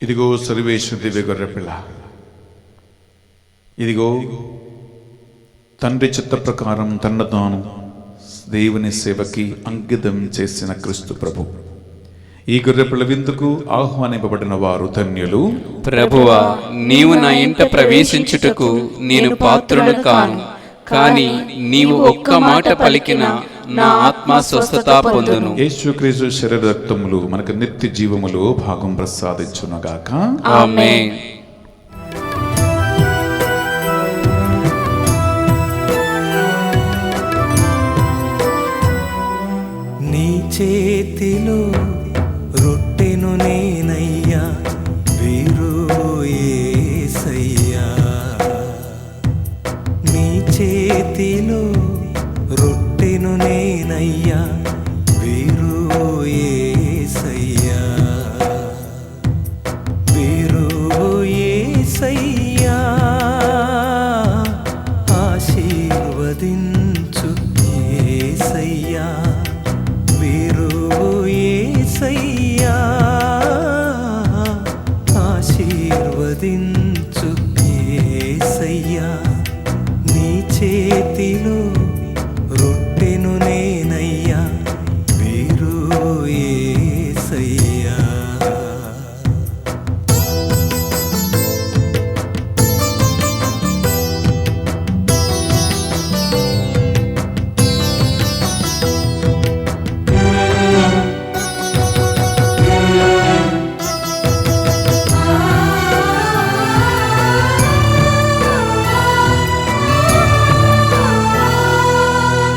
ఇదిగో సర్వేశ్వర దివ్య గొర్రెపిల్ల, ఇదిగో తండ్రి చిత్త ప్రకారం తనను తాను దేవుని సేవకి అంకితం చేసిన క్రీస్తు ప్రభు. ఈ గొర్రెపిల్ల విందుకు ఆహ్వానింపబడిన వారు ధన్యులు. ప్రభువా, నీవు నా ఇంట ప్రవేశించుటకు నేను పాత్రుడు కాను, కానీ నీవు ఒక్క మాట పలికిన నా ఆత్మ స్వస్థత పొందును. యేసుక్రీస్తు శరీర రక్తములు మనకు నిత్య జీవములో భాగం ప్రసాదించునుగాక. ఆమేన్. నీ చేతిలో రొట్టెను నేనయ్యా, వీరు యేసయ్యా. నీ చేతిలో రొట్టెను నేనయ్యా, వీరు యేసయ్యా. వీరు యేసయ్యా, ఆశీర్వదించు యేసయ్యా. వీరు యేసయ్యా, ఆశీర్వదించు యేసయ్యా. నీ చేతిలో రొట్టెను నేనయ్యా, వీరు యేసయ్యా.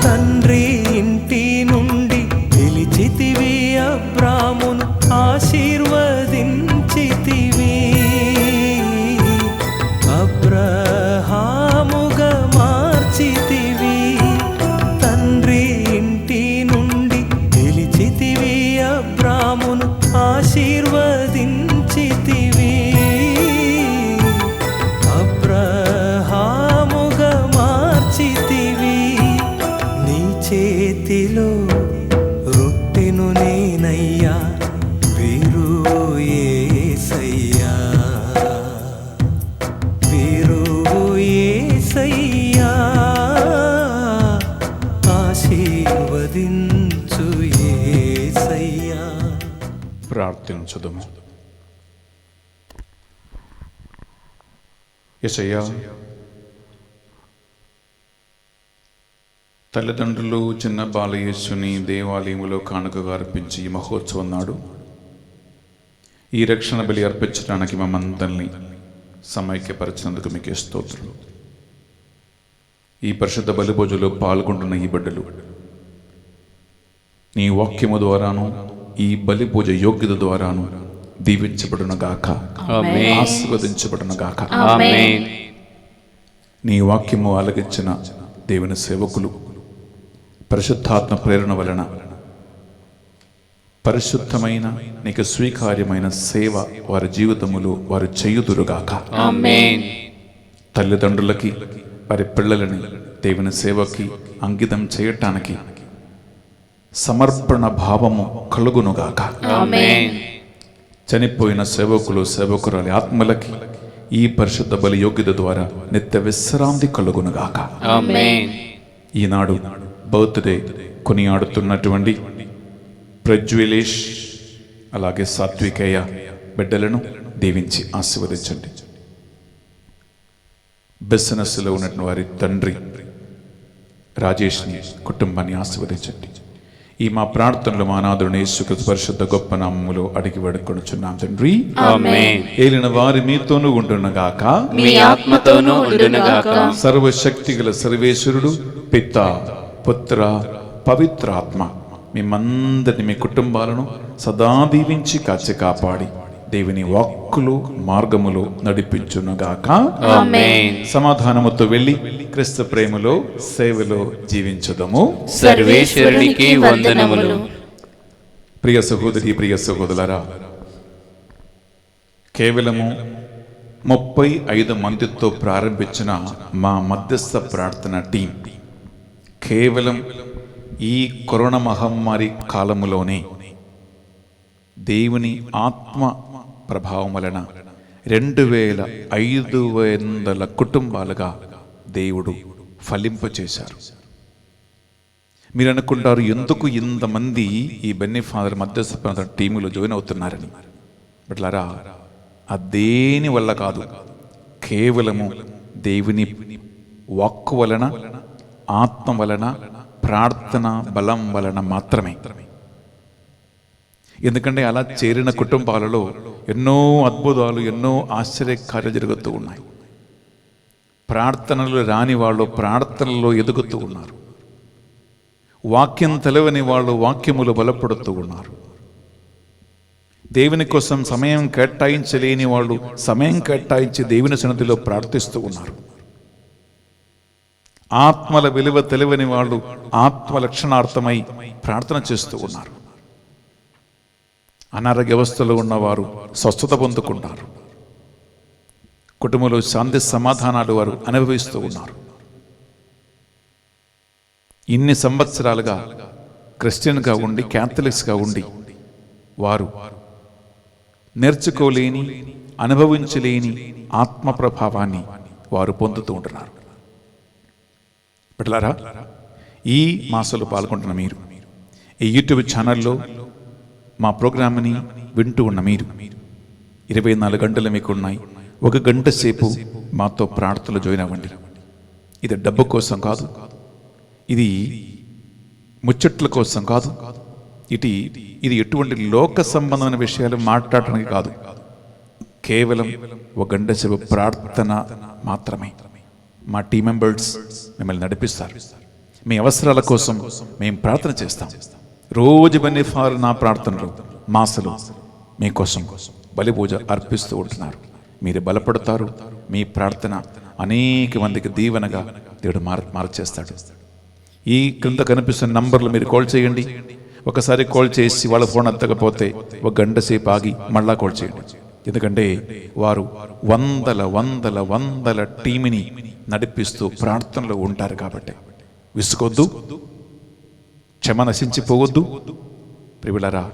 తండ్రి ఇంటి నుండి పిలిచితివి అబ్రామును, ఆశీర్వదించితివి. అబ్రహాముగా మార్చితివి. తండ్రి ఇంటి నుండి పిలిచితివి అబ్రామును, ఆశీర్వదించితివి. అబ్రహాముగా మార్చితివి. నీ చేతిలో రొట్టెను నేనయ్యా, వీరు యేసయ్యా. వీరు యేసయ్యా, ఆశీర్వదించు యేసయ్యా. ప్రార్థించుదము. యేసయ్యా, తల్లిదండ్రులు చిన్న బాలయేసుని దేవాలయంలో కానుకగా అర్పించి ఈ మహోత్సవం నాడు ఈ రక్షణ బలి అర్పించడానికి మమ్మందరినీ సమైక్యపరిచినందుకు మీకే స్తోత్రం. ఈ పరిశుద్ధ బలిభోజులో పాల్గొంటున్న ఈ బిడ్డలు నీ వాక్యము ద్వారాను ఈ బలిభోజ యోగ్యత ద్వారాను దీవించబడునుగాక, ఆమేన్. ఆశీర్వదించబడునుగాక. ఆమేన్. నీ వాక్యము ఆలకించిన దేవుని సేవకులు పరిశుద్ధాత్మ ప్రేరణ వలన పరిశుద్ధమైన నీకు స్వీకార్యమైన సేవ వారి జీవితములు వారు చేయుదురుగాక. ఆమేన్. తల్లిదండ్రులకి వారి పిల్లలని దేవుని సేవకి అంకితం చేయటానికి సమర్పణ భావము కలుగునుగాక. ఆమేన్. చనిపోయిన సేవకులు సేవకురాలి ఆత్మలకి ఈ పరిశుద్ధ బలి యోగ్యత ద్వారా నిత్య విశ్రాంతి కలుగునుగాక. ఆమేన్. ఈనాడు బర్త్డే కొనియాడుతున్నటువంటి ప్రజ్వలేష్ అలాగే సాత్వికేయ బిడ్డలను దీవించి ఆశీర్వదించండి. బిజినెస్లో ఉన్నటువంటి వారి తండ్రి రాజేష్ని కుటుంబాన్ని ఆశీర్వదించండి. ఈ మా ప్రార్థనలు మా నాథుని యేసుక్రీస్తు పరిశుద్ధ గొప్ప నామములో అడిగి వేడుకొనుచున్నాం తండ్రి. ఆమేన్. ఏలిన వారి మీతోనూ ఉండునుగాక, మీ ఆత్మతోనూ ఉండునుగాక. సర్వశక్తిగల సర్వేశ్వరుడు పిత పుత్ర పవిత్రాత్మ మిమ్మందరిని మీ కుటుంబాలను సదా దీవించి కాచి కాపాడి దేవుని వాక్కులు మార్గములో నడిపించునుగాక. ఆమేన్. సమాధానముతో వెళ్ళి క్రీస్తు ప్రేమలో సేవలో జీవించుదము. సర్వేశ్వరునికి వందనములు. ప్రియ సహోదరి, ప్రియ సహోదరులారా, కేవలము 35 మందితో ప్రారంభించిన మా మధ్యస్థ ప్రార్థన టీం కేవలం ఈ కరోనా మహమ్మారి కాలములోనే దేవుని ఆత్మ ప్రభావం వలన 2500 కుటుంబాలుగా దేవుడు ఫలింపచేశారు. మీరు అనుకుంటారు ఎందుకు ఇంతమంది ఈ బెన్నీ ఫాదర్ మధ్యస్థ ప్రార్థన టీములో జాయిన్ అవుతున్నారని. బట్లారా, అదేని వల్ల కాదు, కేవలము దేవుని వాక్కు వలన, ఆత్మ వలన, ప్రార్థన బలం వలన మాత్రమే. ఎందుకంటే అలా చేరిన కుటుంబాలలో ఎన్నో అద్భుతాలు, ఎన్నో ఆశ్చర్యకార్యాలు జరుగుతూ ఉన్నాయి. ప్రార్థనలు రాని వాళ్ళు ప్రార్థనలో ఎదుగుతూ ఉన్నారు. వాక్యం తెలవని వాళ్ళు వాక్యములు బలపడుతూ ఉన్నారు. దేవుని కోసం సమయం కేటాయించలేని వాళ్ళు సమయం కేటాయించి దేవుని సన్నిధిలో ప్రార్థిస్తూ ఉన్నారు. ఆత్మల విలువ తెలియని వాళ్ళు ఆత్మ లక్షణార్థమై ప్రార్థన చేస్తూ ఉన్నారు. అనారోగ్య వ్యవస్థలో ఉన్నవారు స్వస్థత పొందుకుంటారు. కుటుంబంలో శాంతి సమాధానాలు వారు అనుభవిస్తూ ఉన్నారు. ఇన్ని సంవత్సరాలుగా క్రిస్టియన్గా ఉండి, క్యాథలిక్స్గా ఉండి వారు నేర్చుకోలేని, అనుభవించలేని ఆత్మ ప్రభావాన్ని వారు పొందుతూ ఉంటున్నారు. బిడ్డలారా, ఈ మాసంలో పాల్గొంటున్న మీరు, ఈ యూట్యూబ్ ఛానల్లో మా ప్రోగ్రామ్ని వింటూ ఉన్న మీరు 24 గంటలు మీకు ఉన్నాయి. 1 గంట సేపు మాతో ప్రార్థనలు జాయిన్ అవ్వండి. ఇది డబ్బు కోసం కాదు, ఇది ముచ్చట్ల కోసం కాదు, ఇది ఎటువంటి లోక సంబంధమైన విషయాలు మాట్లాడటానికి కాదు. కేవలం 1 గంట సేపు ప్రార్థన మాత్రమే. మా టీం మెంబర్స్ మిమ్మల్ని నడిపిస్తారు. మీ అవసరాల కోసం మేము ప్రార్థన చేస్తాం. రోజు బెన్నీ ఫాదర్ నా ప్రార్థనలు మాసలు మీకోసం బలి పూజ అర్పిస్తూ ఉంటున్నారు. మీరు బలపడతారు. మీ ప్రార్థన అనేక మందికి దీవెనగా దేవుడు మార్చేస్తాడు. ఈ క్రింద కనిపిస్తున్న నంబర్లు మీరు కాల్ చేయండి. ఒకసారి కాల్ చేసి వాళ్ళ ఫోన్ ఎత్తకపోతే 1 గంట సేపు ఆగి మళ్ళా కాల్ చేయండి. ఎందుకంటే వారు వందల టీంని నడిపిస్తూ ప్రార్థనలో ఉంటారు కాబట్టి విసుకొద్దు, క్షమ నశించిపోవద్దు. ప్రియులారా,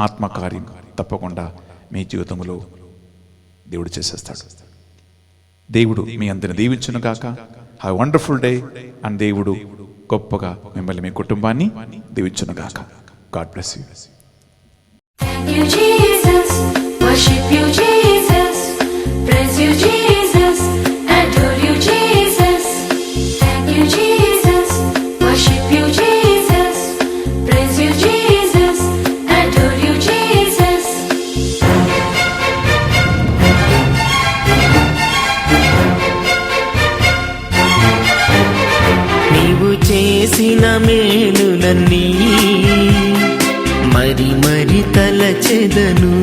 ఆత్మకార్యం తప్పకుండా మీ జీవితంలో దేవుడు చేసేస్తాడు. దేవుడు మీ అందరిని దీవించును గాక. Have wonderful day. అండ్ దేవుడు గొప్పగా మిమ్మల్ని, మీ కుటుంబాన్ని దీవించును గాక. God bless you. Thank you, Jesus. Worship you, Jesus. Praise you, Jesus. Adore you, Jesus. Thank you, Jesus. Worship you, Jesus. Praise you, Jesus. Adore you, Jesus. నీవు చేసిన మేలులన్నీ మరి తలచెదను.